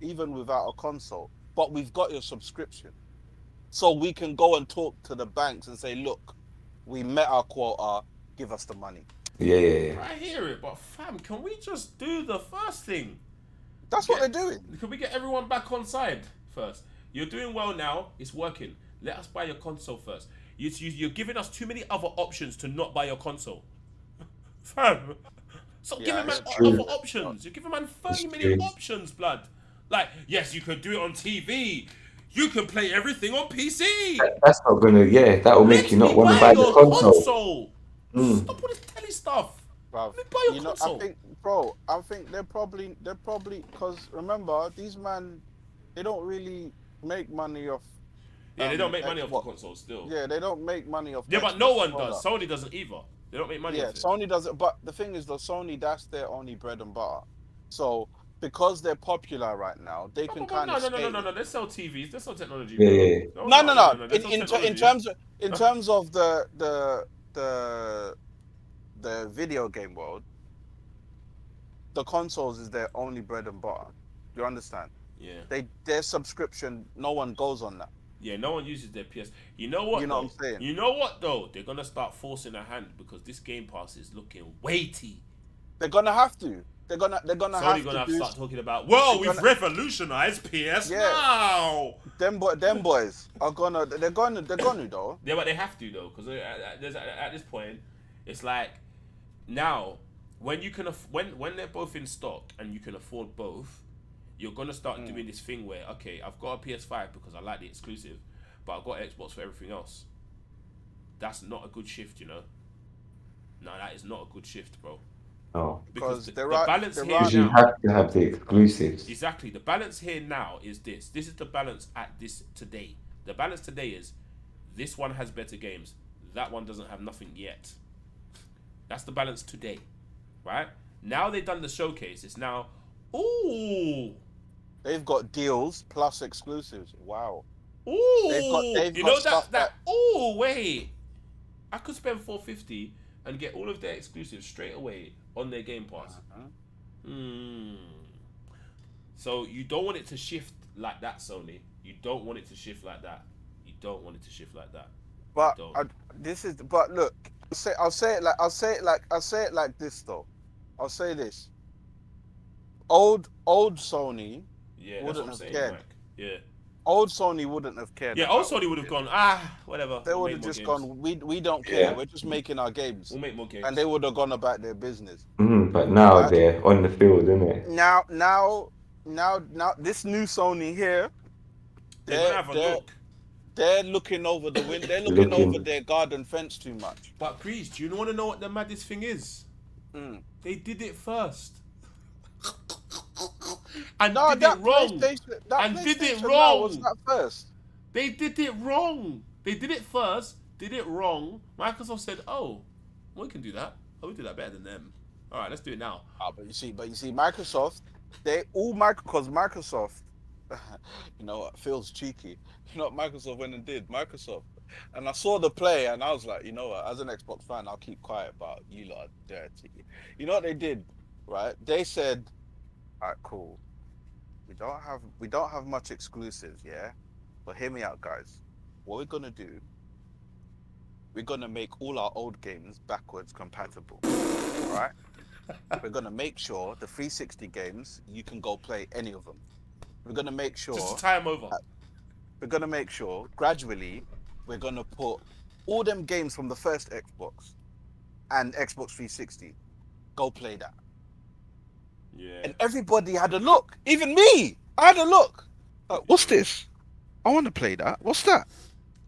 even without a console, but we've got your subscription. So we can go and talk to the banks and say, look, we met our quota, give us the money. Yeah. I hear it, but fam, can we just do the first thing? That's what they're doing. Can we get everyone back on side first? You're doing well now, it's working. Let us buy your console first. You're giving us too many other options to not buy your console. Fam, stop giving man other options. You're giving man 30 million options, blood. Like, yes, you can do it on TV. You can play everything on PC. That's not gonna, that will make you not want to buy the console. Stop all this telly stuff. Bro, buy your console. I think they're probably, because remember, these man, they don't really make money off. Yeah, they don't make money off the console still. Yeah, they don't make money off. Yeah, but no one does. Sony doesn't either. They don't make money off it. Yeah, Sony doesn't. But the thing is, though, Sony, that's their only bread and butter. So because they're popular right now, they can kind of. No. They sell TVs. They sell technology. Yeah. No. In terms of the video game world, the consoles is their only bread and butter. You understand? Yeah. Their subscription, no one goes on that. Yeah, no one uses their PS. You know what? You know what I'm saying? You know what though? They're gonna start forcing a hand because this Game Pass is looking weighty. They're gonna have to. They're gonna have to start talking about. Whoa, we've revolutionized PS now. Them boys are gonna. They're gonna though. Yeah, but they have to though, because at this point, it's like now when you can when they're both in stock and you can afford both. You're gonna start doing this thing where, okay, I've got a PS5 because I like the exclusive, but I've got Xbox for everything else. That's not a good shift, you know. No, that is not a good shift, bro. Oh, because the balance here now. You have to have the exclusives. Exactly. The balance here now is this. This is the balance at this today. The balance today is this one has better games. That one doesn't have nothing yet. That's the balance today, right? Now they've done the showcase. It's now, ooh. They've got deals plus exclusives. Wow. Ooh. They've you got know stuff that. Ooh, wait. I could spend $450 and get all of their exclusives straight away on their Game Pass. So you don't want it to shift like that, Sony. You don't want it to shift like that. You don't want it to shift like that. But but look, I'll say it like this though. I'll say this. Old Sony wouldn't have cared. Yeah. old Sony wouldn't have cared. Yeah, old Sony would have gone, whatever. They would have just gone, we don't care. We're just making our games. We'll make more games. And they would have gone about their business. But now they're on the field, isn't it? Now, this new Sony here, they're looking over the wind. They're looking over their garden fence too much. But Breeze, do you want to know what the maddest thing is? They did it first. And did it wrong. And did it wrong. Was that first? They did it wrong. They did it first, did it wrong. Microsoft said, "Oh, we can do that. Oh, we do that better than them. All right, let's do it now." But you see, Microsoft, because Microsoft, you know, feels cheeky. You know what Microsoft went and did? Microsoft. And I saw the play and I was like, you know what, as an Xbox fan, I'll keep quiet about you lot are dirty. You know what they did, right? They said, all right, cool. We don't have much exclusives, yeah? But hear me out, guys. What we're gonna do, we're gonna make all our old games backwards compatible. Alright? We're gonna make sure the 360 games, you can go play any of them. We're gonna make sure just to tie them over. We're gonna make sure gradually we're gonna put all them games from the first Xbox and Xbox 360. Go play that. Yeah. And everybody had a look. Even me. I had a look. What's this? I want to play that. What's that?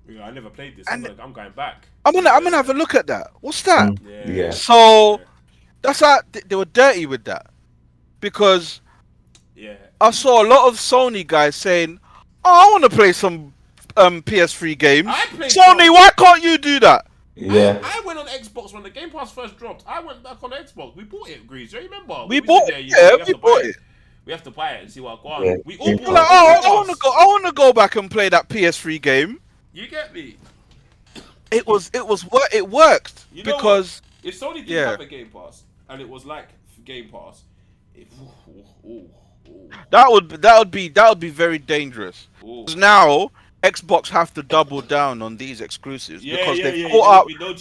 Yeah, I never played this. I'm going back. I'm gonna have a look at that. What's that? Yeah. So that's how they were dirty with that, because I saw a lot of Sony guys saying, "Oh, I want to play some PS3 games." Sony, why can't you do that? Yeah. I went on Xbox when the Game Pass first dropped. I went back on Xbox. We bought it, Grease. Do you remember? We bought it. Yeah, we bought it. We have to buy it and see what goes on. Yeah. We all bought Like, I want to go back and play that PS3 game. You get me? It worked You know because what? If Sony did have a Game Pass and it was like Game Pass, that would be very dangerous. Because now Xbox have to double down on these exclusives because they've caught up. There'll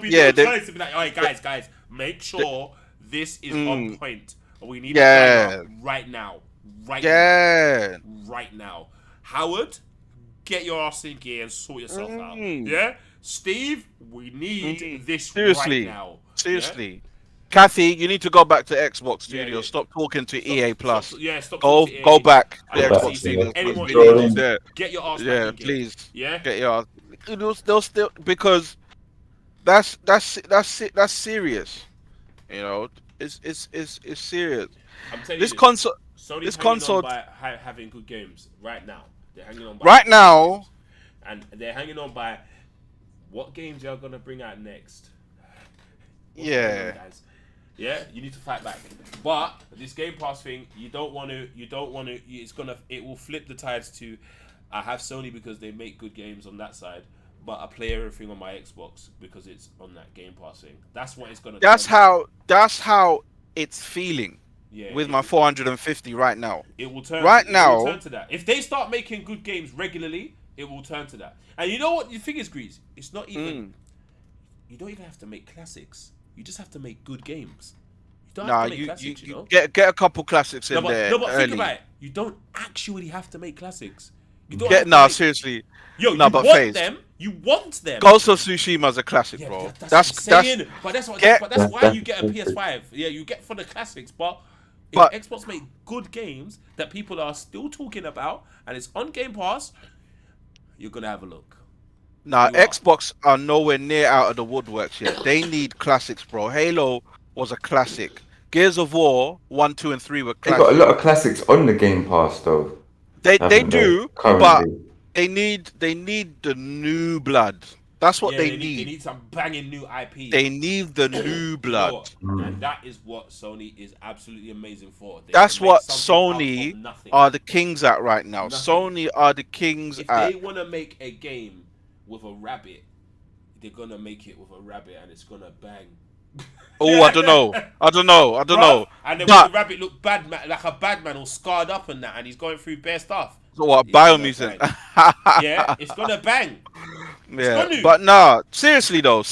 be no choice to be like, all right, guys, make sure this is on point. We need to right now. Right now. Howard, get your ass in gear and sort yourself out. Yeah? Steve, we need this right now. Seriously. Yeah? Kathy, you need to go back to Xbox Studio. Stop talking to EA Plus. Stop go talking to go EA. back to I Xbox Studio. Studio. Get your ass back in gear. Please. Yeah? Get your ass. They'll still, because that's serious. You know, it's serious. I'm telling this you, console, Sony's hanging on by having good games right now. They're hanging on by right now, and they're hanging on by what games you're gonna bring out next. Guys? Yeah, you need to fight back. But this Game Pass thing, you don't want to. It will flip the tides to. I have Sony because they make good games on that side, but I play everything on my Xbox because it's on that Game Pass thing. That's what it's gonna. That's how it's feeling. Yeah, with my 450 right now. It will turn. Right it now, will turn to that. If they start making good games regularly, it will turn to that. And you know what the thing is, Grease? It's not even. You don't even have to make classics. You just have to make good games. You don't have to make classics, you know? Get a couple classics in there. No, but early. think about it. You don't actually have to make classics. You don't seriously. Yo, no, you but want them. You want them. Ghost of Tsushima's a classic, bro. That's why you get a PS5. Yeah, you get for the classics. But if Xbox make good games that people are still talking about and it's on Game Pass, you're gonna have a look. Nah, Xbox are nowhere near out of the woodworks yet. They need classics, bro. Halo was a classic. Gears of War 1, 2, and 3 were classics. They got a lot of classics on the Game Pass though. They do, but they need the new blood. That's what they need. They need some banging new IP. They need the new blood. And that is what Sony is absolutely amazing for. That's what Sony are the kings at right now. Sony are the kings at. If they want to make a game with a rabbit, they're going to make it with a rabbit and it's going to bang. Oh, I don't know. And then the rabbit look bad, like a bad man all scarred up and that, and he's going through bare stuff. So what, biomutant? Yeah, it's going to bang. Yeah, but nah, seriously though,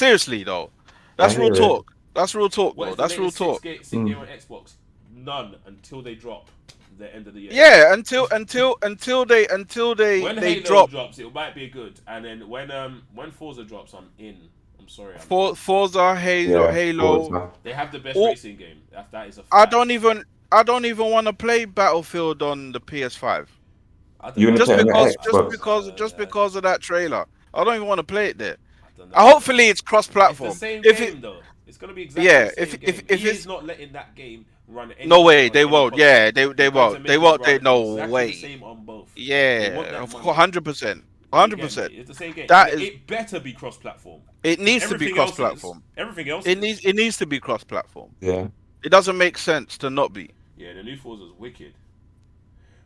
that's real talk. That's real talk, bro. That's real talk. Six game on Xbox, none until they drop. the end of the year. Yeah, until they when they Halo drops, it might be good. And then when Forza drops, I'm in. I'm sorry. Forza, Halo. Forza. They have the best racing game. That is a fact. I don't even want to play Battlefield on the PS5. Just because of that trailer. I don't even want to play it there. Hopefully it's cross-platform. It's the same game though. It's gonna be exactly the same game. If it's not letting that game run. No way, they won't. Yeah, they won't. They won't. No way. The same on both. Yeah, 100%. 100%. It's the same game. That is. It better be cross-platform. It needs to be cross-platform. Everything else. It needs to be cross-platform. Yeah. It doesn't make sense to not be. Yeah, the new Forza is wicked.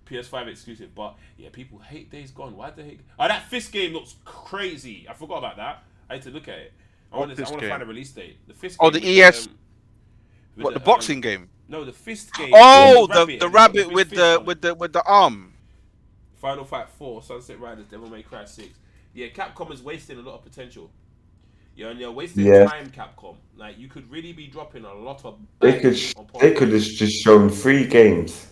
PS5 exclusive, but yeah, people hate Days Gone. Why do they hate? Oh, that Fist game looks crazy. I forgot about that. I need to look at it. I want to find a release date. The Fist. Oh, game the ES. What, the boxing game? No, the Fist game. Oh, the rabbit with the arm. Final Fight 4, Sunset Riders, Devil May Cry 6. Yeah, Capcom is wasting a lot of potential. Yeah, and they're wasting time, Capcom. Like, you could really be dropping a lot of. They could have just shown 3 games.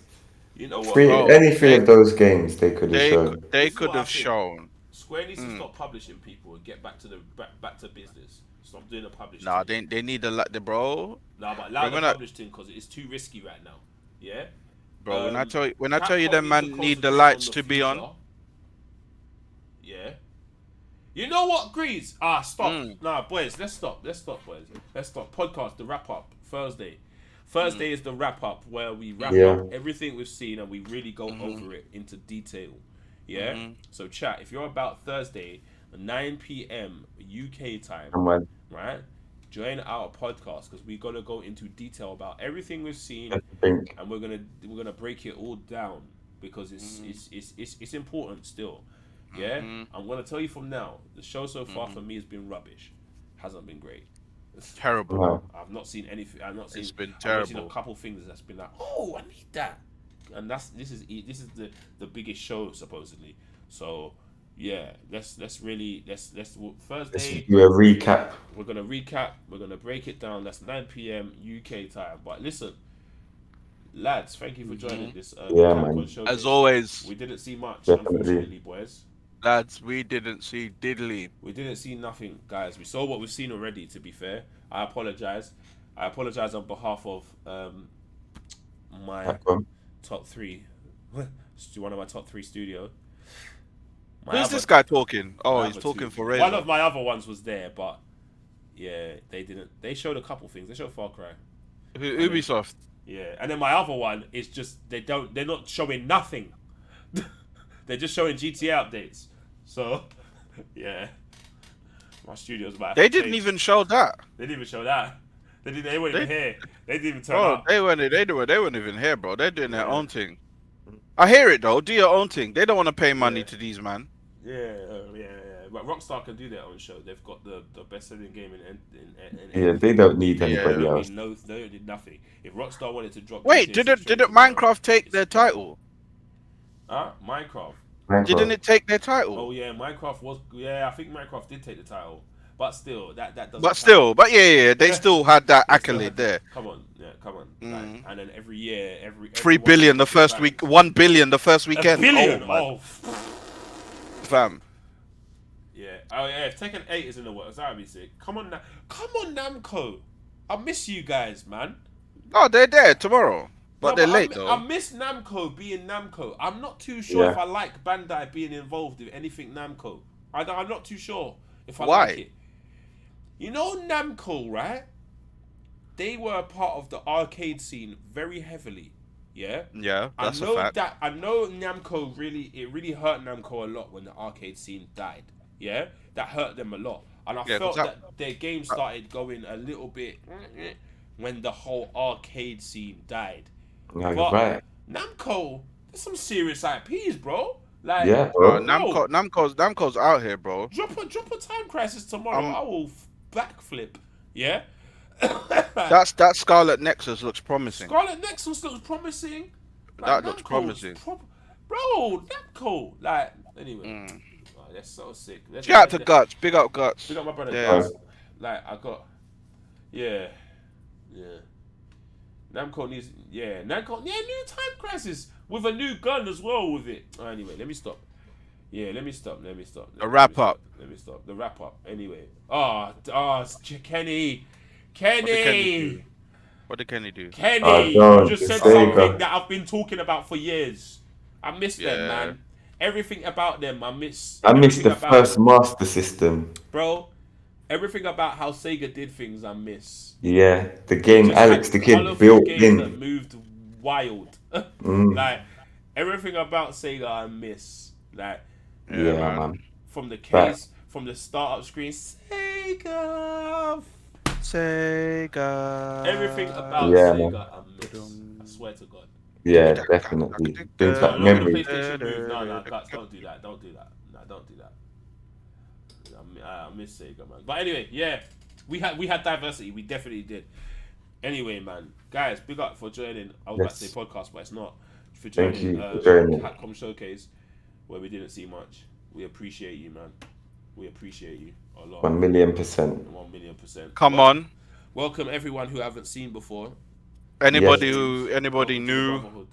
You know what? Any three of those games they could have shown. They could have shown. Square needs to stop publishing people and get back to back to business. Stop doing the publishing. Nah, they need to let the bro. Nah, but allow the publishing because it's too risky right now. Yeah. Bro, when I tell you that man need the lights to be on. Yeah. You know what, Grease? Stop. Nah, boys, let's stop, boys. Let's stop. Podcast, the wrap up, Thursday. Thursday is the wrap up where we wrap up everything we've seen and we really go over it into detail. Yeah? So chat, if you're about Thursday, 9 p.m. UK time, right? Join our podcast because we're gonna go into detail about everything we've seen and we're gonna break it all down because it's important still. Yeah? I'm gonna tell you from now, the show so far for me has been rubbish. Hasn't been great. It's terrible. Wow. I've not seen anything. It's been terrible. I've seen a couple things that's been like, oh, I need that, and this is the biggest show supposedly. So yeah, let's Thursday. Let's do a recap. We're gonna recap. We're gonna break it down. That's 9 p.m. UK time. But listen, lads, thank you for joining this. Man. Showcase. As always, we didn't see much, Definitely. unfortunately, boys. Lads, we didn't see diddly. We didn't see nothing, guys. We saw what we've seen already, to be fair. I apologize. I apologize on behalf of my top 3. One of my top 3 studio. Who's this guy talking? Oh, he's talking for Razor. One of my other ones was there, but yeah, they didn't. They showed a couple things. They showed Far Cry. Ubisoft. Yeah, and then my other one is just they're not showing nothing. They're just showing GTA updates. So, yeah, my studio's about. They didn't even show that. They didn't even show that. They weren't even here. They didn't even turn up. They weren't even here, bro. They're doing their own thing. I hear it though. Do your own thing. They don't want to pay money to these man. Yeah. But Rockstar can do their own show. They've got the best-selling game in they don't need anybody else. No, they don't need nothing. If Rockstar wanted to drop. Wait, didn't Minecraft take their title? Minecraft. Didn't it take their title? Oh yeah, Minecraft was. Yeah, I think Minecraft did take the title, but still, that doesn't. But they still had that accolade there. Come on. Like, and then every year, every 3 billion the first week, 1 billion the first weekend. $1 billion. Oh, fam. Yeah. Oh yeah. If Tekken 8 is in the works, that would be sick. Come on, Namco. I miss you guys, man. Oh, they're there tomorrow. But they're late though. I miss Namco being Namco. I'm not too sure if I like Bandai being involved in anything Namco. I'm not too sure if I like it. You know Namco, right? They were a part of the arcade scene very heavily. Yeah? Yeah, that's a fact. I know Namco really hurt Namco a lot when the arcade scene died. Yeah? That hurt them a lot. And I felt that their game started going a little bit when the whole arcade scene died. No, but right. Namco, there's some serious IPs, bro. Like, yeah, bro. Namco's out here, bro. Drop a Time Crisis tomorrow. I will backflip. Yeah. that Scarlet Nexus looks promising. Scarlet Nexus looks promising. Like, that looks promising. Bro, Namco. Like, anyway. Oh, that's so sick. Shout out to Guts. Big up Guts. Big up my brother Guts. Like, I got. Yeah. Namco needs, new Time Crisis. with a new gun as well with it. Oh, anyway, let me stop. Yeah, let me stop. A wrap up. Let me stop. The wrap up. Anyway. Kenny. What did Kenny do? Kenny, you just said something that I've been talking about for years. I miss them, man. Everything about them, I miss. I miss the first Master System. Bro, everything about how Sega did things, I miss. Yeah, the game Alex the Kid built in. That moved wild. Like, everything about Sega, I miss. Like, yeah, man. From the case, from the startup screen, Sega. Everything about Sega, I miss. I swear to God. Yeah, definitely. Brings back memory. No, don't do that. Don't do that. No, don't do that. I miss Sega, man. But anyway, yeah, we had diversity. We definitely did. Anyway, man, guys, big up for joining. I was about to say podcast, but it's not. For joining Capcom Showcase, where we didn't see much. We appreciate you, man. We appreciate you a lot. 1,000,000%. 1,000,000%. Come on. Welcome everyone who haven't seen before. Anybody new,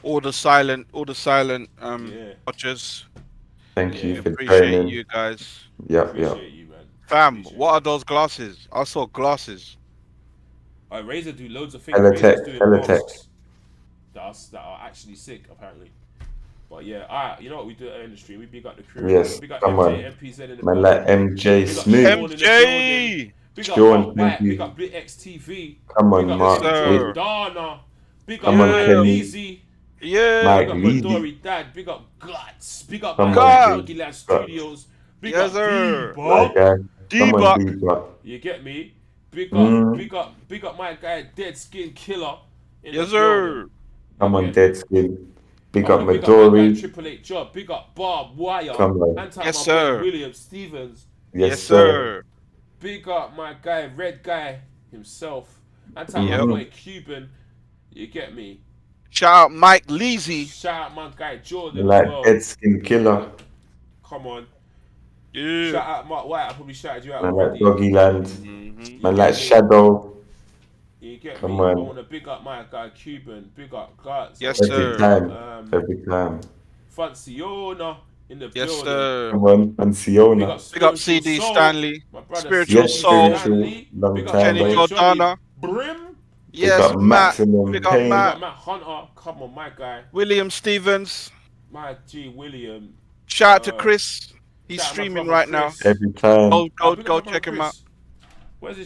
all the silent watchers. Thank you for appreciate joining. you guys. Yeah. You, man. Fam, what are those glasses? I saw glasses. Razer do loads of things. Razer's doing masks that are actually sick, apparently. But yeah, you know what we do at the industry? We big up the crew. Yes, big up come MJ, on. MPZ in the Man, like MJ Smooth. MJ! Big up Sean, White, big up BitX TV. Come on, big up Mark. Dana. Big up Come on, Mike Kenny. Leezy. Yeah. Mike big up Leezy. Dory Dad. Big up Guts. Big up Come my on, Land Studios. Big Yes, up sir. D-Buck. You get me? Big up my guy Dead Skin Killer. Yes, sir. Come on, Dead Skin. Big up Big up my Midori. guy Triple H Job. Big up Bob Wire. Come on. Anti Yes, my sir. boy William Stevens. Yes, sir. Big up my guy Red Guy himself. Anti my boy Cuban. You get me? Shout out Mike Leezy. Shout out my guy Jordan Like as well. Dead Skin Killer. Come on. Yeah. Shout out Mark White. I probably shouted you out Man, like already. Doggy Land. Mm-hmm. Man, like Shadow. You get Come me? on. I want to big up my guy Cuban. Big up Guts. Yes, Every sir. time. Every time. Franciona in the Yes, building. sir. Come on, and Siona. Big up CD Soul. Stanley. My brother Spiritual Yes, Soul. spiritual. Long Big up time, Kenny bro. Jordana. Brim. Yes, up Matt. Maximum Big up Pain. Big Matt. up Matt Hunter. Come on, my guy. William Stevens. My G William. Shout out to Chris. He's shout out my streaming brother right now. Chris. Every time. Go Big up my brother check him Chris. out. Where's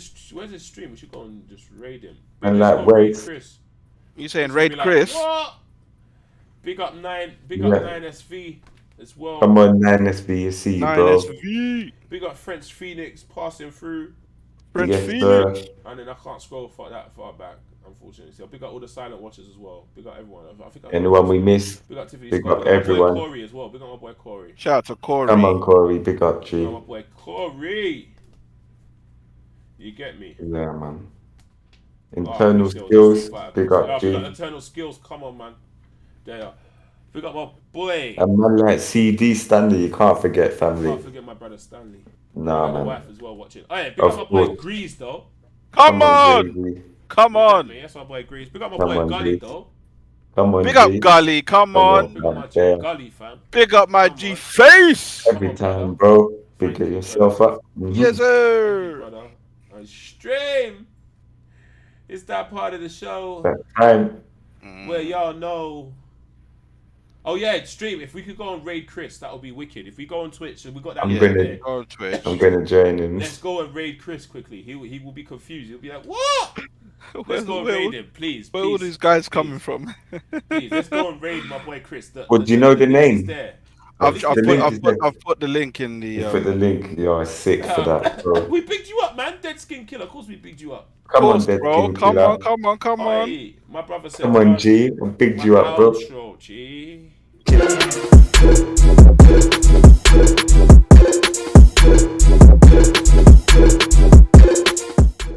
his stream? We should go and just raid him. And Let's like go raid Waze. Chris. You saying He's raid gonna be like, Chris? what? Big up 9 Yeah. 9SV as well. Come on, 9SVC, bro. 9SV. Big up French Phoenix passing through. French Yes, Phoenix. sir. And then I can't scroll that far back, unfortunately. So big up all the silent watchers as well. Big up everyone. I think Anyone we miss, Big up Tiffany big Scott. up Big up my everyone. boy Corey as well. Big up my boy Corey. Shout out to Corey. Come on, Corey. Big up, Big G. up my boy Corey. You get me? Yeah, man. Oh, Internal Street skills. Fighter. Big up, Big up G. internal skills. Come on, man. There. Big up my boy. And man like CD Stanley, you can't forget family. Can't forget my brother Stanley. Nah, My man. wife as well watching. Oh yeah, big Of up my boy course. Grease though. Come on. baby. Come on. That's my boy Grease. Big up my Come boy on, Gully Grease. though. Come on, Big up G. Gully. Come on. Big up my G Yeah. Gully fam. Big up my Come G on. Face. Every time, bro. Big up yourself up. Mhm. Yes, sir. Brother. And stream. It's that part of the show That time. where y'all know. Oh yeah, stream. If we could go and raid Chris, that would be wicked. If we go on Twitch and we got that I'm link gonna- there, Go on Twitch. I'm gonna join him. let's go and raid Chris quickly. He will be confused. He'll be like, "What?" Let's go and raid him, please. Where all please, these guys please, coming from? Please, let's go and raid my boy Chris. Well, do you know the link name? is there. I've The link is there. put the link in the. You put the link. You're sick for that, bro. We bigged you up, man. Dead Skin Killer. Of course we bigged you up. Come on, Course, Dead bro. Skin Come Killer. on, come on, come on. Oi, my brother said, Come on, G. I bigged you up, bro. Outro, G.